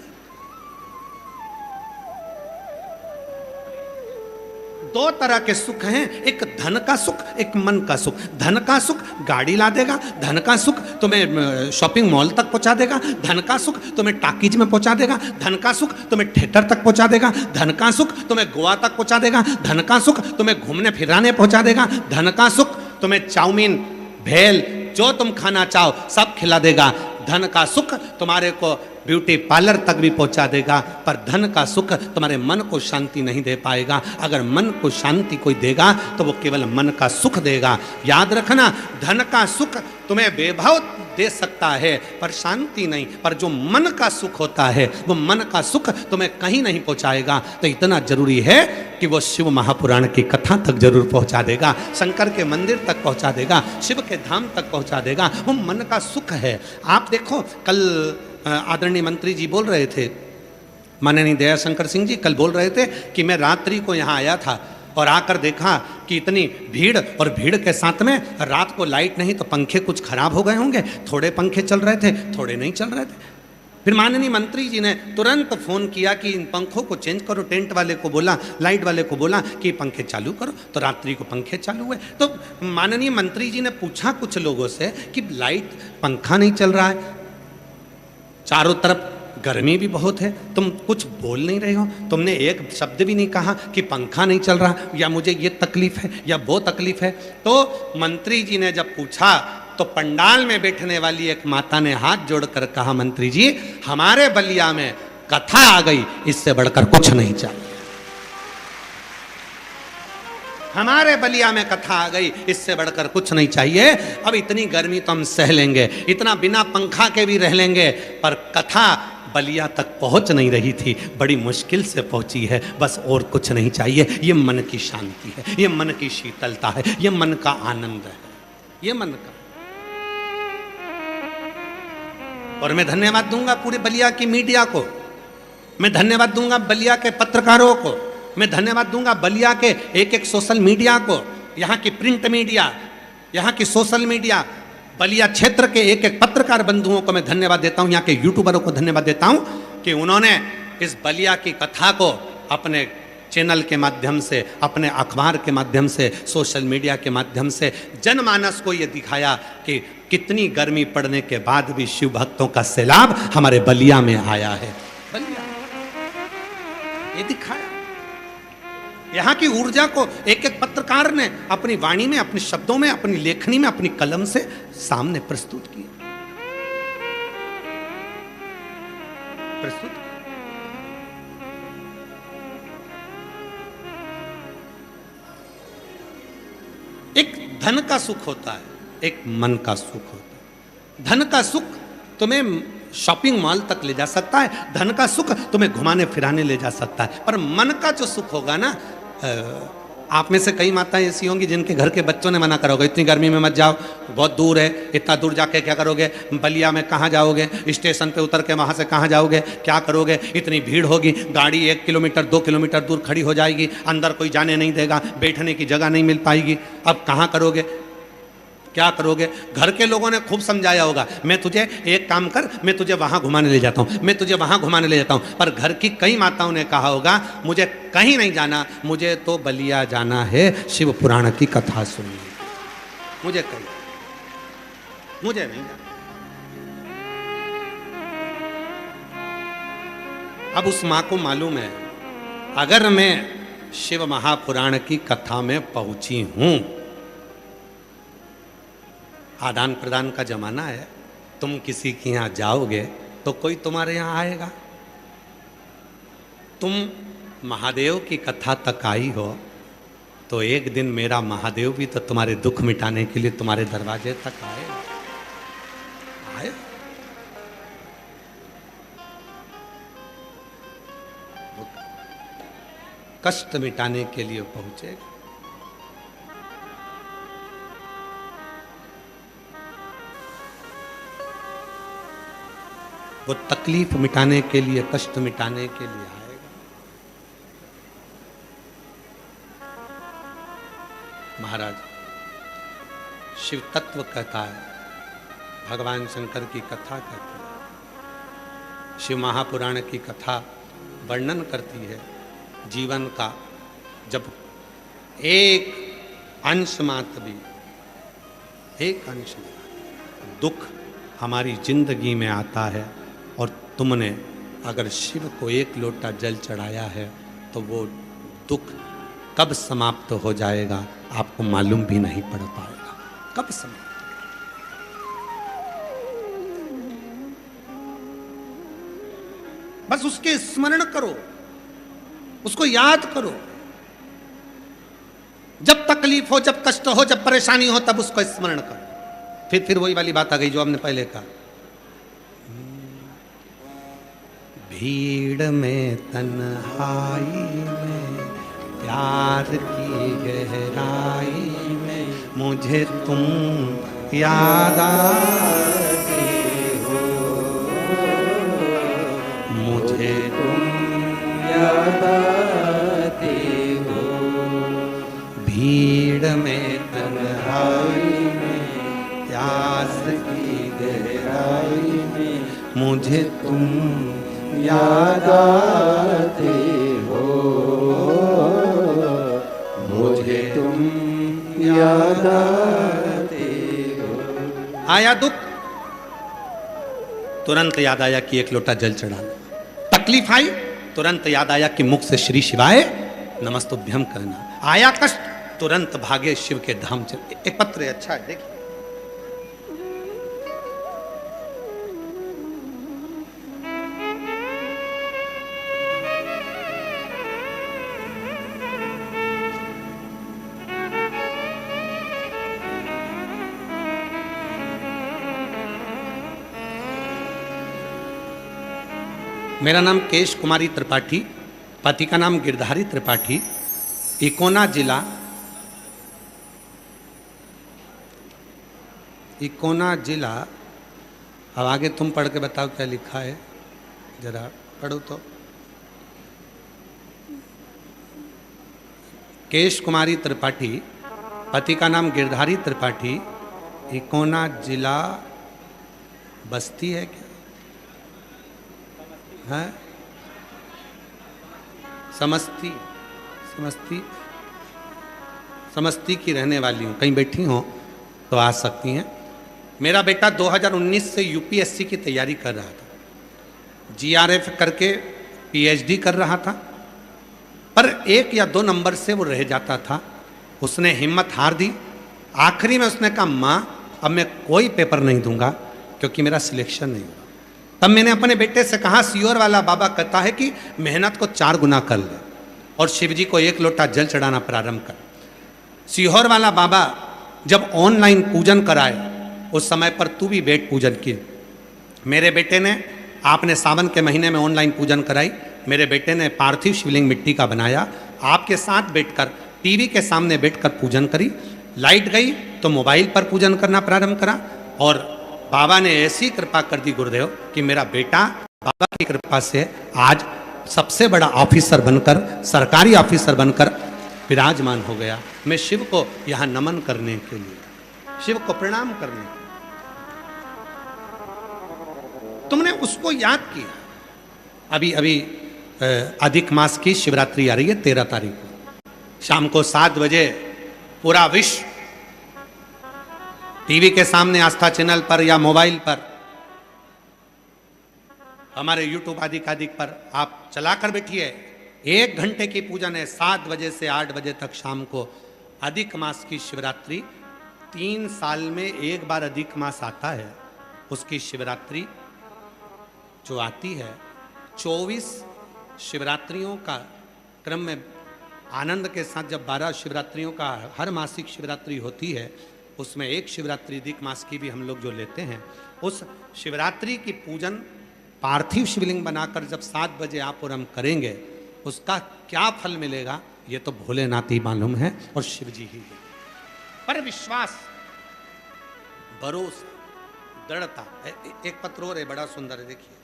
दो तरह के सुख हैं, एक धन का सुख, एक मन का सुख। धन का सुख गाड़ी ला देगा, धन का सुख तुम्हें शॉपिंग मॉल तक पहुंचा देगा, धन का सुख तुम्हें टाकीज में पहुंचा देगा, धन का सुख तुम्हें थिएटर तक पहुंचा देगा, धन का सुख तुम्हें गोवा तक पहुंचा देगा, धन का सुख तुम्हें घूमने फिराने पहुंचा देगा, धन का सुख तुम्हें चाउमीन, भेल, जो तुम खाना चाहो सब खिला देगा। धन का सुख तुम्हारे को ब्यूटी पार्लर तक भी पहुंचा देगा, पर धन का सुख तुम्हारे मन को शांति नहीं दे पाएगा। अगर मन को शांति कोई देगा तो वो केवल मन का सुख देगा। याद रखना, धन का सुख तुम्हें वैभव दे सकता है पर शांति नहीं, पर जो मन का सुख होता है वो मन का सुख तुम्हें कहीं नहीं पहुंचाएगा। तो इतना जरूरी है कि वो शिव महापुराण की कथा तक जरूर पहुंचा देगा, शंकर के मंदिर तक पहुंचा देगा, शिव के धाम तक पहुंचा देगा। वो मन का सुख है। आप देखो, कल आदरणीय मंत्री जी बोल रहे थे, माननीय दयाशंकर सिंह जी कल बोल रहे थे कि मैं रात्रि को यहाँ आया था और आकर देखा कि इतनी भीड़, और भीड़ के साथ में रात को लाइट नहीं तो पंखे कुछ खराब हो गए होंगे, थोड़े पंखे चल रहे थे, थोड़े नहीं चल रहे थे। फिर माननीय मंत्री जी ने तुरंत फ़ोन किया कि इन पंखों को चेंज करो, टेंट वाले को बोला, लाइट वाले को बोला कि पंखे चालू करो, तो रात्रि को पंखे चालू हुए। तो माननीय मंत्री जी ने पूछा कुछ लोगों से कि लाइट, पंखा नहीं चल रहा है, चारों तरफ गर्मी भी बहुत है, तुम कुछ बोल नहीं रहे हो, तुमने एक शब्द भी नहीं कहा कि पंखा नहीं चल रहा या मुझे ये तकलीफ है या वो तकलीफ है। तो मंत्री जी ने जब पूछा तो पंडाल में बैठने वाली एक माता ने हाथ जोड़कर कहा, मंत्री जी हमारे बलिया में कथा आ गई, इससे बढ़कर कुछ नहीं चाहिए। हमारे बलिया में कथा आ गई, इससे बढ़कर कुछ नहीं चाहिए। अब इतनी गर्मी तो हम सह लेंगे, इतना बिना पंखा के भी रह लेंगे, पर कथा बलिया तक पहुंच नहीं रही थी, बड़ी मुश्किल से पहुंची है, बस और कुछ नहीं चाहिए। ये मन की शांति है, ये मन की शीतलता है, ये मन का आनंद है, ये मन का। और मैं धन्यवाद दूंगा पूरे बलिया की मीडिया को, मैं धन्यवाद दूंगा बलिया के पत्रकारों को, मैं धन्यवाद दूंगा बलिया के एक एक सोशल मीडिया को, यहाँ की प्रिंट मीडिया, यहाँ की सोशल मीडिया, बलिया क्षेत्र के एक एक पत्रकार बंधुओं को मैं धन्यवाद देता हूँ, यहाँ के यूट्यूबरों को धन्यवाद देता हूँ कि उन्होंने इस बलिया की कथा को अपने चैनल के माध्यम से, अपने अखबार के माध्यम से, सोशल मीडिया के माध्यम से जनमानस को ये दिखाया कि कितनी गर्मी पड़ने के बाद भी शिव भक्तों का सैलाब हमारे बलिया में आया है। बलिया ये दिखाया, यहाँ की ऊर्जा को एक एक पत्रकार ने अपनी वाणी में, अपने शब्दों में, अपनी लेखनी में, अपनी कलम से सामने प्रस्तुत किया। एक धन का सुख होता है, एक मन का सुख होता है। धन का सुख तुम्हें शॉपिंग मॉल तक ले जा सकता है, धन का सुख तुम्हें घुमाने फिराने ले जा सकता है, पर मन का जो सुख होगा ना, आप में से कई माताएं ऐसी होंगी जिनके घर के बच्चों ने मना करा होगा, इतनी गर्मी में मत जाओ, बहुत दूर है, इतना दूर जाके क्या करोगे, बलिया में कहाँ जाओगे, स्टेशन पे उतर के वहाँ से कहाँ जाओगे, क्या करोगे, इतनी भीड़ होगी, गाड़ी 1 किलोमीटर 2 किलोमीटर दूर खड़ी हो जाएगी, अंदर कोई जाने नहीं देगा, बैठने की जगह नहीं मिल पाएगी, अब कहाँ करोगे, क्या करोगे। घर के लोगों ने खूब समझाया होगा, मैं तुझे एक काम कर, मैं तुझे वहाँ घुमाने ले जाता हूँ, मैं तुझे वहाँ घुमाने ले जाता हूँ, पर घर की कई माताओं ने कहा होगा मुझे कहीं नहीं जाना, मुझे तो बलिया जाना है शिव पुराण की कथा सुनने, मुझे कहीं, मुझे नहीं जाना। अब उस माँ को मालूम है, अगर मैं शिव महापुराण की कथा में पहुंची हूं, आदान प्रदान का जमाना है, तुम किसी के यहाँ जाओगे तो कोई तुम्हारे यहाँ आएगा। तुम महादेव की कथा तक आई हो तो एक दिन मेरा महादेव भी तो तुम्हारे दुख मिटाने के लिए तुम्हारे दरवाजे तक आएगा, आए। कष्ट मिटाने के लिए पहुंचेगा। वो तकलीफ मिटाने के लिए, कष्ट मिटाने के लिए आएगा। महाराज शिव तत्व कहता है, भगवान शंकर की कथा कहती है, शिव महापुराण की कथा वर्णन करती है जीवन का, जब एक अंश मात्र भी, एक अंश दुख हमारी जिंदगी में आता है और तुमने अगर शिव को एक लोटा जल चढ़ाया है तो वो दुख कब समाप्त हो जाएगा आपको मालूम भी नहीं पड़ पाएगा, कब समाप्त। बस उसके स्मरण करो, उसको याद करो, जब तकलीफ हो, जब कष्ट हो, जब परेशानी हो, तब उसको स्मरण करो। फिर वही वाली बात आ गई जो हमने पहले कहा, भीड़ में तन्हाई में प्यार की गहराई में मुझे तुम याद आते हो, मुझे तुम याद आते हो। भीड़ में तन्हाई में प्यास की गहराई में मुझे तुम याद आते हो, मुझे तुम याद आते हो। आया दुख तुरंत याद आया कि एक लोटा जल चढ़ाना। तकलीफ आई, तुरंत याद आया कि मुख से श्री शिवाय नमस्तुभ्यम कहना। आया कष्ट, तुरंत भागे शिव के धाम चले। एक पत्र है, अच्छा है, देखिए। मेरा नाम केश कुमारी त्रिपाठी, पति का नाम गिरधारी त्रिपाठी, इकोना जिला, इकोना जिला। अब आगे तुम पढ़ के बताओ क्या लिखा है, जरा पढ़ो तो। केश कुमारी त्रिपाठी, पति का नाम गिरधारी त्रिपाठी, इकोना जिला, बस्ती है क्या है? समस्ती, समस्ती, समस्ती की रहने वाली हूँ। कहीं बैठी हो तो आ सकती हैं। मेरा बेटा 2019 से यूपीएससी की तैयारी कर रहा था, जीआरएफ करके पीएचडी कर रहा था, पर 1 या 2 नंबर से वो रह जाता था। उसने हिम्मत हार दी। आखिरी में उसने कहा, माँ अब मैं कोई पेपर नहीं दूंगा क्योंकि मेरा सिलेक्शन नहीं हुआ। तब मैंने अपने बेटे से कहा, सीहोर वाला बाबा कहता है कि मेहनत को 4 गुना कर ले और शिव जी को 1 लोटा जल चढ़ाना प्रारंभ कर। सीहोर वाला बाबा जब ऑनलाइन पूजन कराए उस समय पर तू भी बैठ पूजन की। मेरे बेटे ने, आपने सावन के महीने में ऑनलाइन पूजन कराई, मेरे बेटे ने पार्थिव शिवलिंग मिट्टी का बनाया, आपके साथ बैठकर टीवी के सामने बैठकर पूजन करी। लाइट गई तो मोबाइल पर पूजन करना प्रारंभ करा और बाबा ने ऐसी कृपा कर दी गुरुदेव कि मेरा बेटा बाबा की कृपा से आज सबसे बड़ा ऑफिसर बनकर, सरकारी ऑफिसर बनकर विराजमान हो गया। मैं शिव को यहाँ नमन करने के लिए, शिव को प्रणाम करने के लिए। तुमने उसको याद किया। अभी अभी अधिक मास की शिवरात्रि आ रही है 13 तारीख को, शाम को 7 बजे पूरा विश्व टीवी के सामने आस्था चैनल पर या मोबाइल पर, हमारे यूट्यूब आदि पर आप चलाकर बैठिए। 1 घंटे की पूजन है, 7 बजे से 8 बजे तक शाम को। अधिक मास की शिवरात्रि 3 साल में 1 बार अधिक मास आता है। उसकी शिवरात्रि जो आती है, 24 शिवरात्रियों का क्रम में आनंद के साथ जब 12 शिवरात्रियों का हर मासिक शिवरात्रि होती है, उसमें एक शिवरात्रि अधिक मास की भी हम लोग जो लेते हैं, उस शिवरात्रि की पूजन पार्थिव शिवलिंग बनाकर जब 7 बजे आप और हम करेंगे, उसका क्या फल मिलेगा ये तो भोलेनाथ ही मालूम है और शिव जी ही है। पर विश्वास, भरोसा, दृढ़ता। एक पत्र और है, बड़ा सुंदर है, देखिए।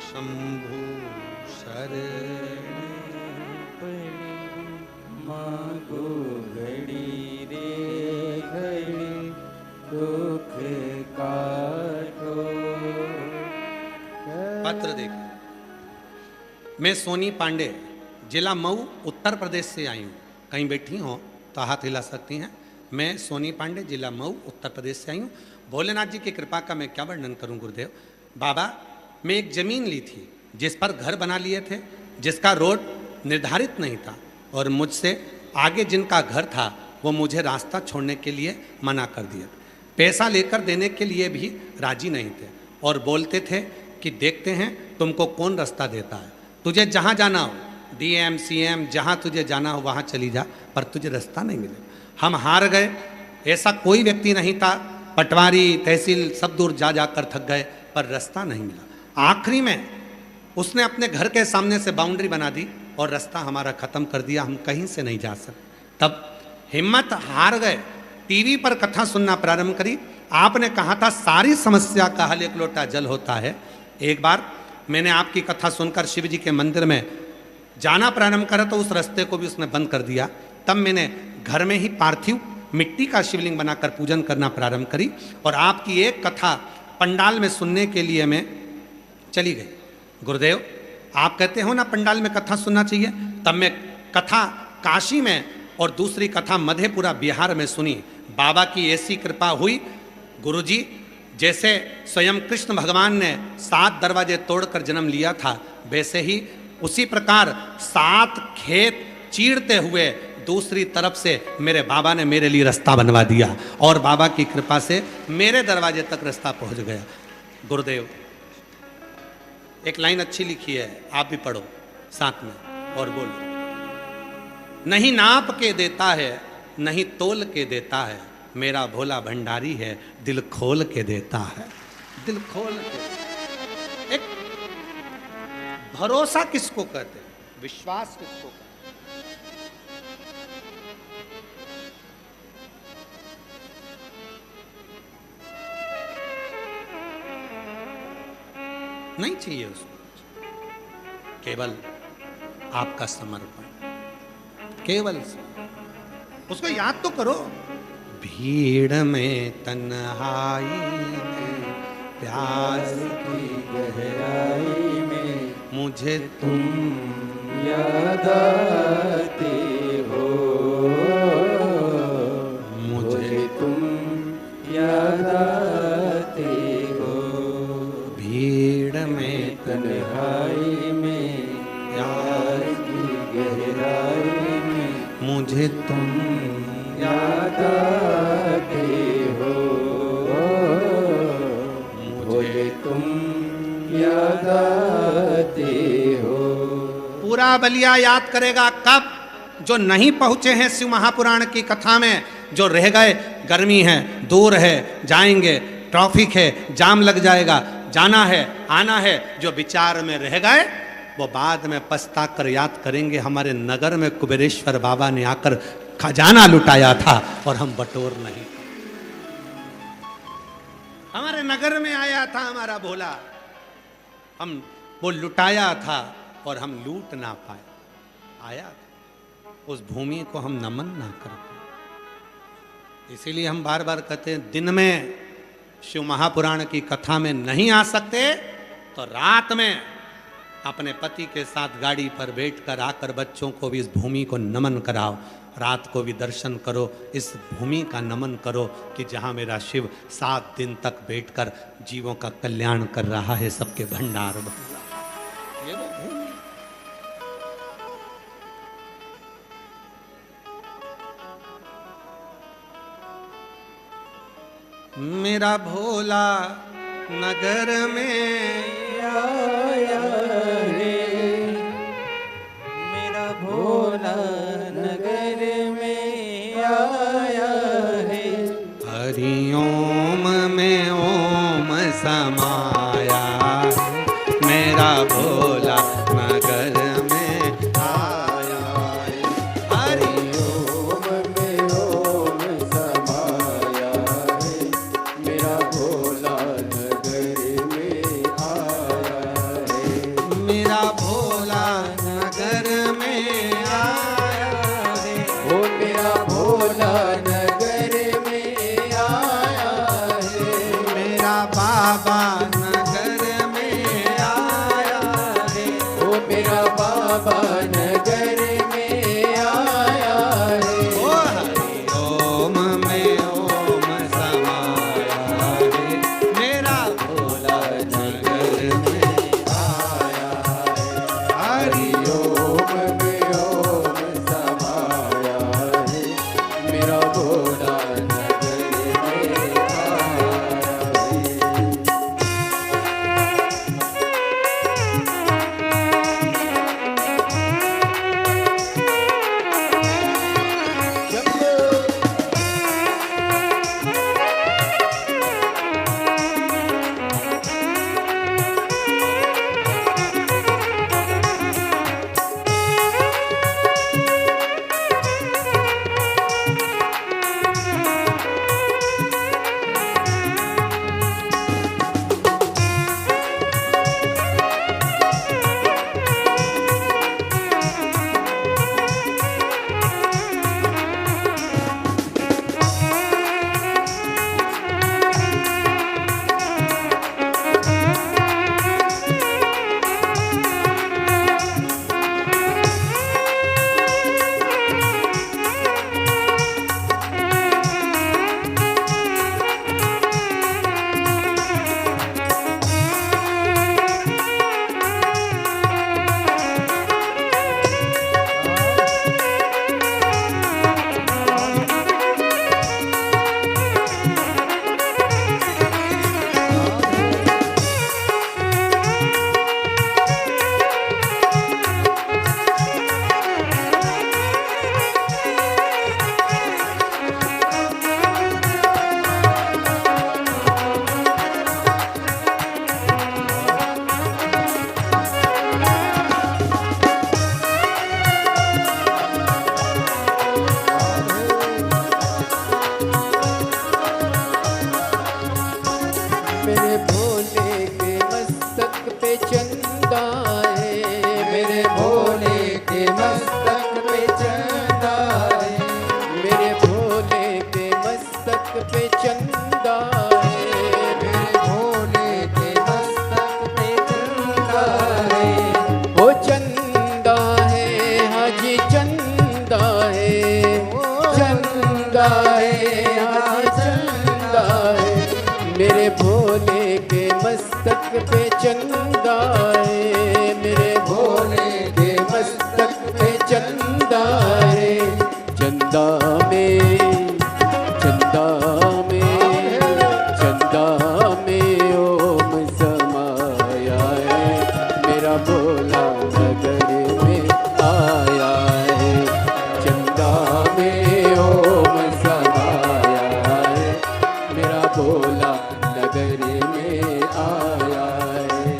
शंभु शरण मागो घड़ी रे घड़ी दुख काटो। पत्र देखिए। मैं सोनी पांडे, जिला मऊ, उत्तर प्रदेश से आई हूँ। कहीं बैठी हो तो हाथ हिला सकती हैं। मैं सोनी पांडे, जिला मऊ, उत्तर प्रदेश से आई हूँ। भोलेनाथ जी की कृपा का मैं क्या वर्णन करूँ गुरुदेव। बाबा, मैं एक ज़मीन ली थी जिस पर घर बना लिए थे, जिसका रोड निर्धारित नहीं था, और मुझसे आगे जिनका घर था वो मुझे रास्ता छोड़ने के लिए मना कर दिया। पैसा लेकर देने के लिए भी राजी नहीं थे और बोलते थे कि देखते हैं तुमको कौन रास्ता देता है, तुझे जहाँ जाना हो, डीएम सीएम जहाँ तुझे जाना हो वहाँ चली जा, पर तुझे रास्ता नहीं मिलेगा। हम हार गए। ऐसा कोई व्यक्ति नहीं था, पटवारी तहसील सब दूर जा जाकर थक गए, पर रास्ता नहीं मिला। आखिरी में उसने अपने घर के सामने से बाउंड्री बना दी और रास्ता हमारा ख़त्म कर दिया, हम कहीं से नहीं जा सकते। तब हिम्मत हार गए, टीवी पर कथा सुनना प्रारंभ करी। आपने कहा था सारी समस्या का हल 1 लोटा जल होता है। एक बार मैंने आपकी कथा सुनकर शिव जी के मंदिर में जाना प्रारंभ करा तो उस रास्ते को भी उसने बंद कर दिया। तब मैंने घर में ही पार्थिव मिट्टी का शिवलिंग बनाकर पूजन करना प्रारंभ करी। और आपकी एक कथा पंडाल में सुनने के लिए मैं चली गई। गुरुदेव आप कहते हो ना पंडाल में कथा सुनना चाहिए, तब मैं कथा काशी में और दूसरी कथा मधेपुरा बिहार में सुनी। बाबा की ऐसी कृपा हुई, गुरुजी जैसे स्वयं कृष्ण भगवान ने 7 दरवाजे तोड़कर जन्म लिया था, वैसे ही उसी प्रकार 7 खेत चीरते हुए दूसरी तरफ से मेरे बाबा ने मेरे लिए रास्ता बनवा दिया और बाबा की कृपा से मेरे दरवाजे तक रास्ता पहुंच गया। गुरुदेव एक लाइन अच्छी लिखी है, आप भी पढ़ो साथ में और बोलो। नहीं नाप के देता है, नहीं तोल के देता है, मेरा भोला भंडारी है, दिल खोल के देता है। दिल खोल के। एक भरोसा किसको कहते हैं, विश्वास किसको कहते हैं? नहीं चाहिए उसको, केवल आपका समर्पण, केवल उसको याद तो करो। भीड़ में तन्हाई में प्यास की गहराई में मुझे तुम याद आते हो, मुझे तुम याद आते हो। भीड़ में तन्हाई में प्यास की गहराई में मुझे तुम याद आते हो, मुझे तुम याद आते हो। पूरा बलिया याद करेगा कब? जो नहीं पहुंचे हैं शिव महापुराण की कथा में, जो रह गए, गर्मी है, दूर है, जाएंगे, ट्रैफिक है, जाम लग जाएगा, जाना है, आना है, जो विचार में रह गए वो बाद में पछता कर याद करेंगे। हमारे नगर में कुबेरेश्वर बाबा ने आकर खजाना लुटाया था और हम बटोर नहीं। हमारे नगर में आया था हमारा भोला, हम वो लुटाया था और हम लूट ना पाए। आया था, उस भूमि को हम नमन ना कर पाए। इसीलिए हम बार बार कहते हैं, दिन में शिव महापुराण की कथा में नहीं आ सकते तो रात में अपने पति के साथ गाड़ी पर बैठकर आकर बच्चों को भी इस भूमि को नमन कराओ, रात को भी दर्शन करो, इस भूमि का नमन करो कि जहाँ मेरा शिव 7 दिन तक बैठकर जीवों का कल्याण कर रहा है, सबके भंडार भर रहा है। ये वो भूमि। मेरा भोला नगर में आया रे, मेरा भोला नगर में आया है। हरि ओम में ओम समाया, मेरा भोला नगर में आया है। हरि ओम में ओम समाया है, मेरा भोला नगर में आया चंदा है, हाँ चंदा है, मेरे भोले के मस्तक पे चंदा है, मेरे भोले के मस्तक पे चंदा है। चंदा में, चंदा में, चंदा में ओम समाया है, मेरा भोला नगर में आया है। चंदा में ओम समाया है, मेरा भोला नगर में आया है।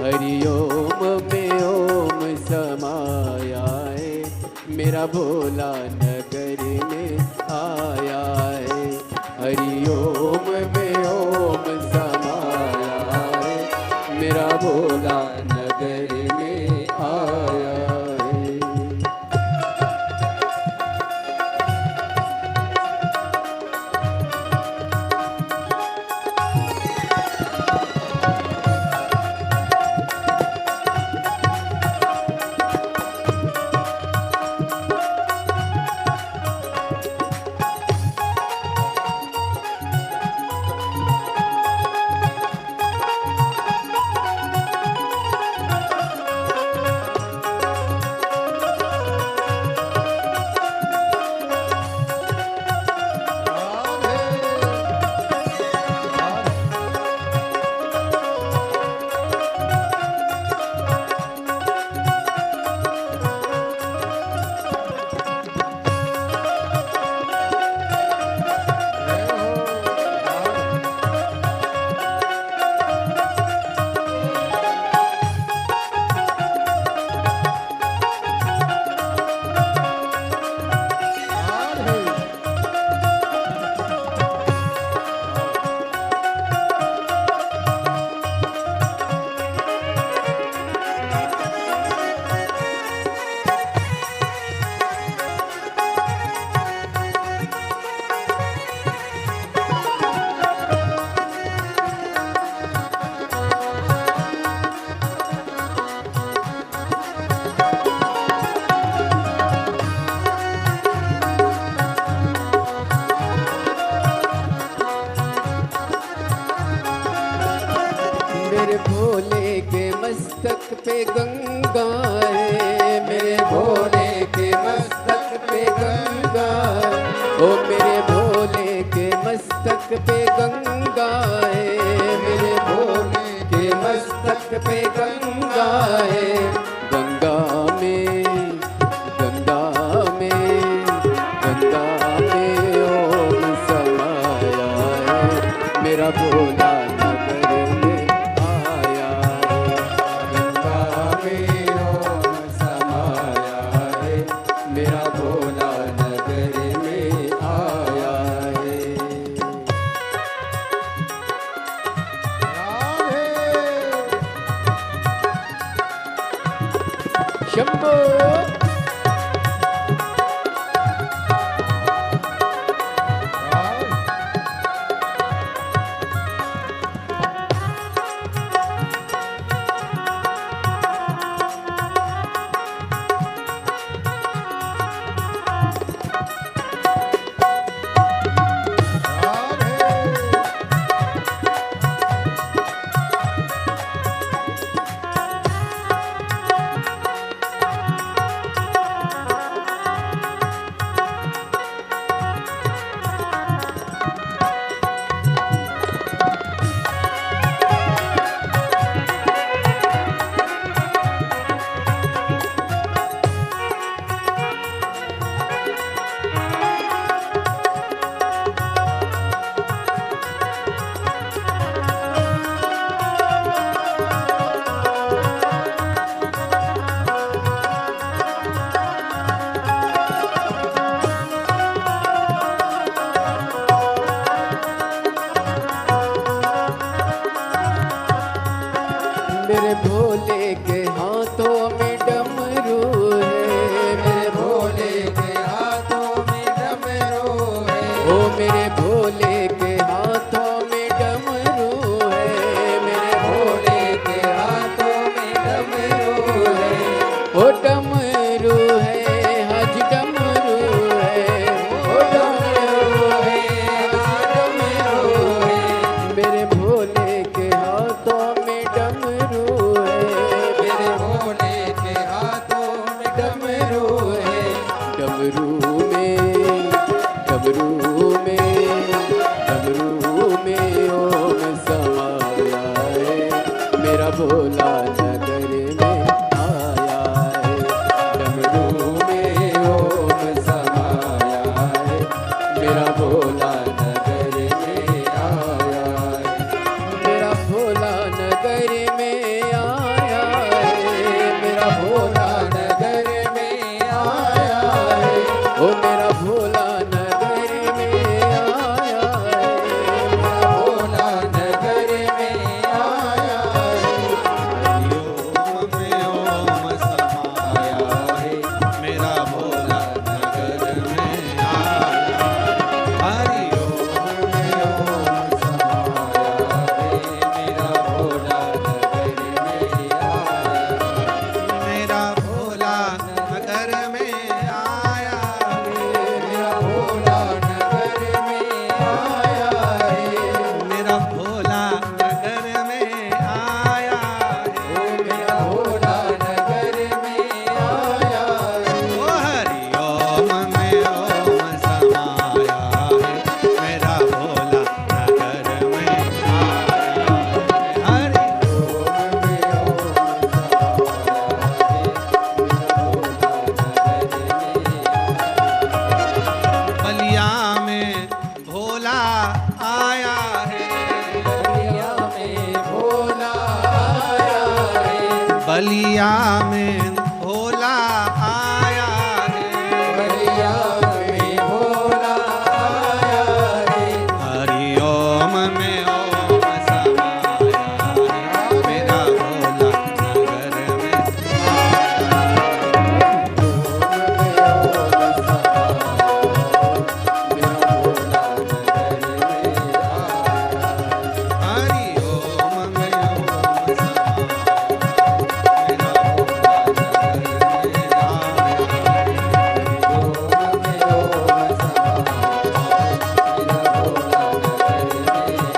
हरिओम में ओम समाया है, मेरा भोला नगर में आया है। हरिओम में ओम समाया है, मेरा भोला नगर में आया है। मेरे भोले के मस्तक पे गंगा है, मेरे भोले के मस्तक पे गंगा, ओ मेरे भोले के मस्तक पे गंगा है, मेरे भोले के मस्तक पे गंगा है। गंगा में, गंगा में, गंगा में ओम समाया है, मेरा भोला नगर में आया है। गंगा में ओम समाया है, मेरा भोला नगर में आया है। शंभो मेरे भोले के हाथों में डमरू है, मेरे भोले के हाथों में डमरू है, ओ मेरे भोले के हाथों में डमरू है, मेरे भोले के हाथों में डमरू है, ओ डमरू है, हज डमरू है, ओ डमरू भोला आया है, बलिया में भोला आया है, बलिया में भोला आया है, बलिया में भोला आया है, हरि ओम में ओम समाया है, मेरा भोला नगर में हरि ओम में ओम समाया, मेरा भोला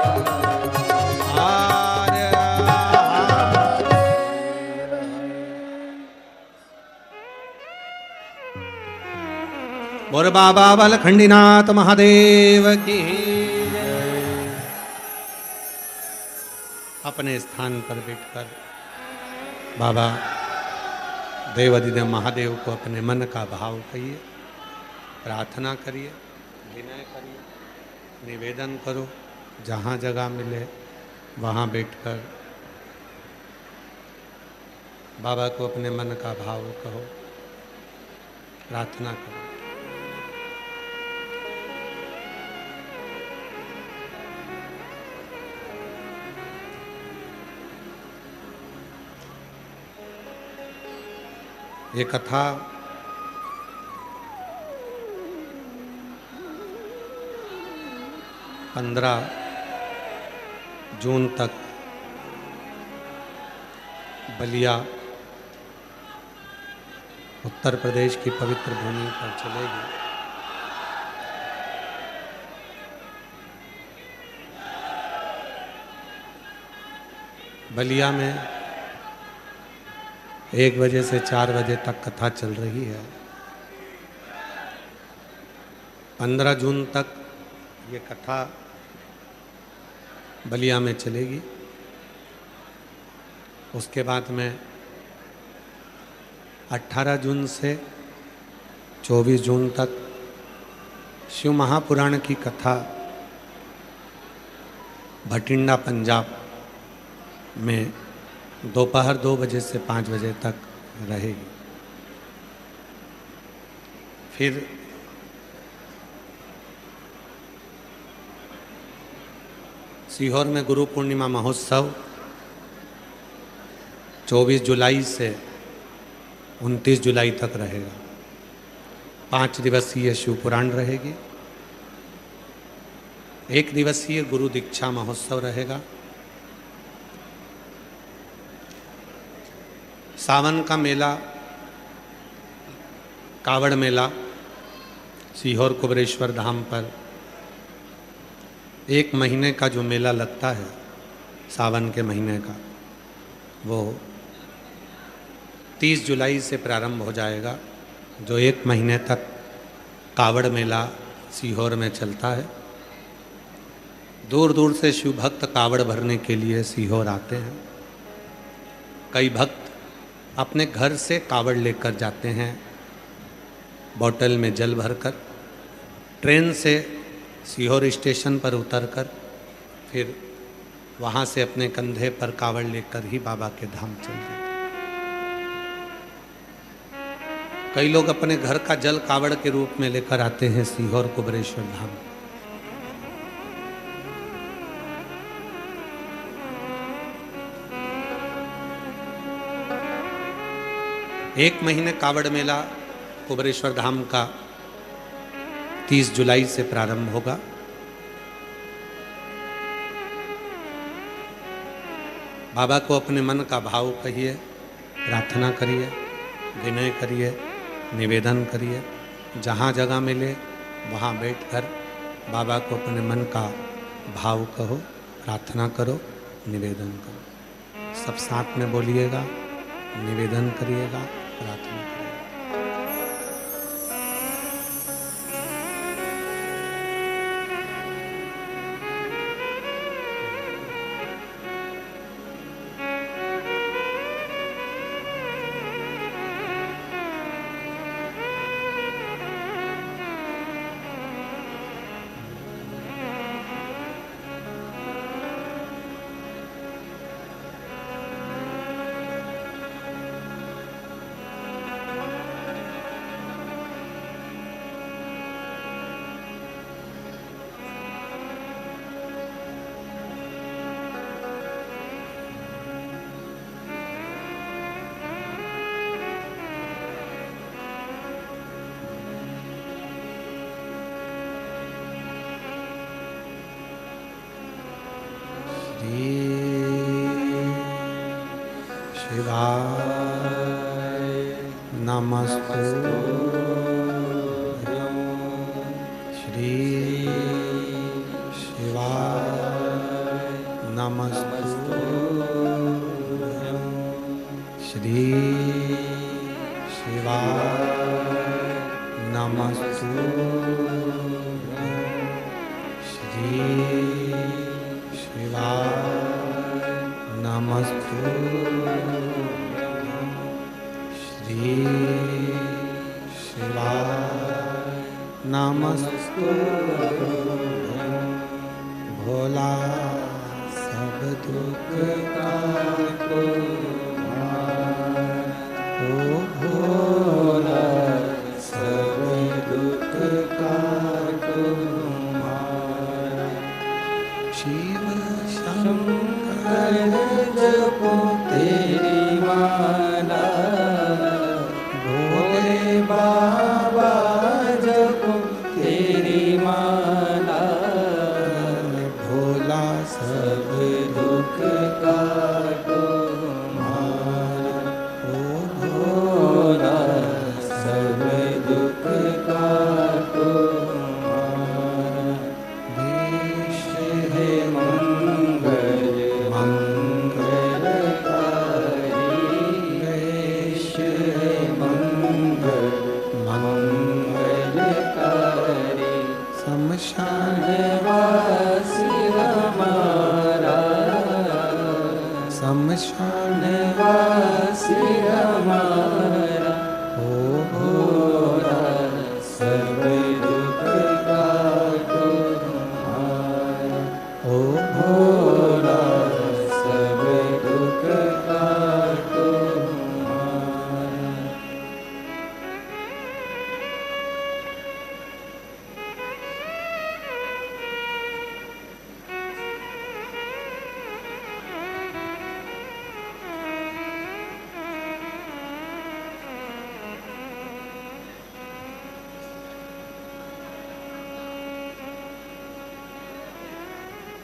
नगर में आया। बोल बाबा बलखंडीनाथ महादेव की जय। अपने स्थान पर बैठकर बाबा देवाधिदेव महादेव को अपने मन का भाव कहिए, प्रार्थना करिए, विनय करिए, निवेदन करो। जहाँ जगह मिले वहाँ बैठकर बाबा को अपने मन का भाव कहो, प्रार्थना करो। ये कथा पंद्रह जून तक बलिया उत्तर प्रदेश की पवित्र भूमि पर चलेगी। बलिया में 1 बजे से 4 बजे तक कथा चल रही है। 15 जून तक ये कथा बलिया में चलेगी। उसके बाद में 18 जून से 24 जून तक शिव महापुराण की कथा भटिंडा पंजाब में दोपहर 2 बजे से 5 बजे तक रहेगी। फिर सीहोर में गुरु पूर्णिमा महोत्सव 24 जुलाई से 29 जुलाई तक रहेगा। 5 दिवसीय शिव पुराण रहेगी। 1 दिवसीय गुरु दीक्षा महोत्सव रहेगा। सावन का मेला, कावड़ मेला सीहोर कुबरेश्वर धाम पर 1 महीने का जो मेला लगता है सावन के महीने का, वो 30 जुलाई से प्रारंभ हो जाएगा। जो 1 महीने तक कावड़ मेला सीहोर में चलता है। दूर दूर से शिव भक्त कावड़ भरने के लिए सीहोर आते हैं। कई भक्त अपने घर से कावड़ लेकर जाते हैं, बोतल में जल भरकर। ट्रेन से सीहोर स्टेशन पर उतरकर फिर वहाँ से अपने कंधे पर कावड़ लेकर ही बाबा के धाम चल देते। कई लोग अपने घर का जल कावड़ के रूप में लेकर आते हैं सीहोर कुबरेश्वर धाम। एक महीने कावड़ मेला कुबरेश्वर धाम का 30 जुलाई से प्रारंभ होगा। बाबा को अपने मन का भाव कहिए, प्रार्थना करिए, विनय करिए, निवेदन करिए। जहाँ जगह मिले वहाँ बैठकर बाबा को अपने मन का भाव कहो, प्रार्थना करो, निवेदन करो। सब साथ में बोलिएगा, निवेदन करिएगा, प्रार्थना करिएगा। श्री शिवाय नमस्तुभ्यं। श्री शिवाय नमस्तुभ्यं। श्री शिवाय नमस्तुभ्यं। श्री शिवाय नमस्तुभ्यं। श्री शिवाय नमस्तुभ्यं। भोला सब दुख काटो ओ भोला सब दुख काटो शिव शंकर जपो तेरी माला भोले बाबा जपो तेरी माला भोला सब दुख काटो ओ भोला सब दुख काटो विष है मंगल मंगलकारी विष है मंगल मंगलकारी शमशान वासी हमारा शमशान वासी हमारा ओ भोला सब दुख काटो हमारा ओ भोला सब दुख काटो हमारा।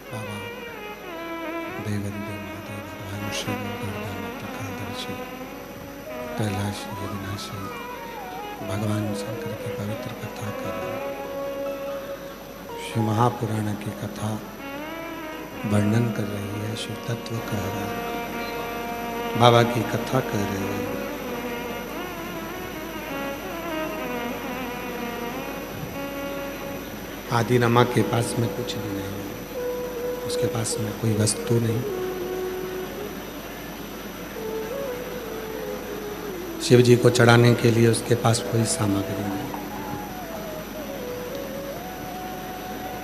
बाबा देवंदे महादेव भगवान शिव प्रकादर्शी कैलाशी अविनाशी भगवान शंकर की पवित्र कथा कर रहे हैं। शिव महापुराण की कथा वर्णन कर रही है, शिव तत्व कह रहा है, बाबा की कथा कह रही है। आदिनमा के पास में कुछ भी नहीं है, उसके पास में कोई वस्तु नहीं। शिव जी को चढ़ाने के लिए उसके पास कोई सामग्री नहीं।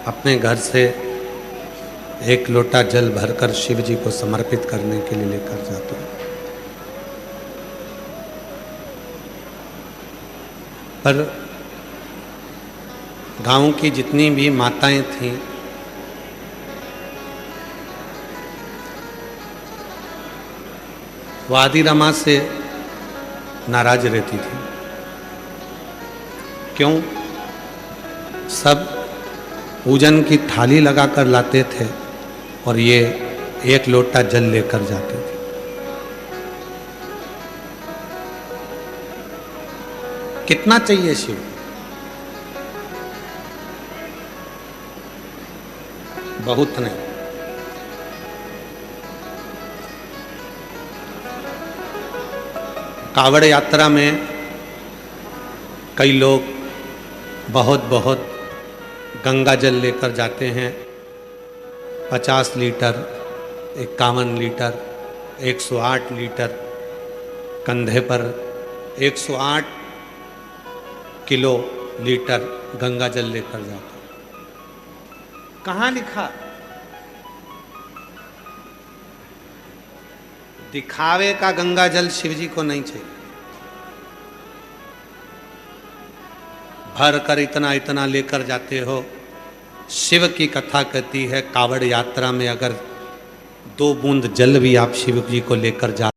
अपने घर से एक लोटा जल भरकर शिव जी को समर्पित करने के लिए लेकर जाते हैं। पर गांव की जितनी भी माताएं थीं, वो आदिरमा से नाराज रहती थी। क्यों? सब पूजन की थाली लगाकर लाते थे और ये एक लोटा जल लेकर जाते थे। कितना चाहिए शिव? बहुत नहीं। कावड़ यात्रा में कई लोग बहुत बहुत गंगा जल लेकर जाते हैं। 50 लीटर, 51 लीटर, 108 लीटर, कंधे पर 108 किलो लीटर गंगा जल लेकर जाते। कहाँ लिखा? दिखावे का गंगा जल शिव जी को नहीं चाहिए। भर कर इतना इतना लेकर जाते हो। शिव की कथा कहती है कावड़ यात्रा में अगर 2 बूंद जल भी आप शिव जी को लेकर जा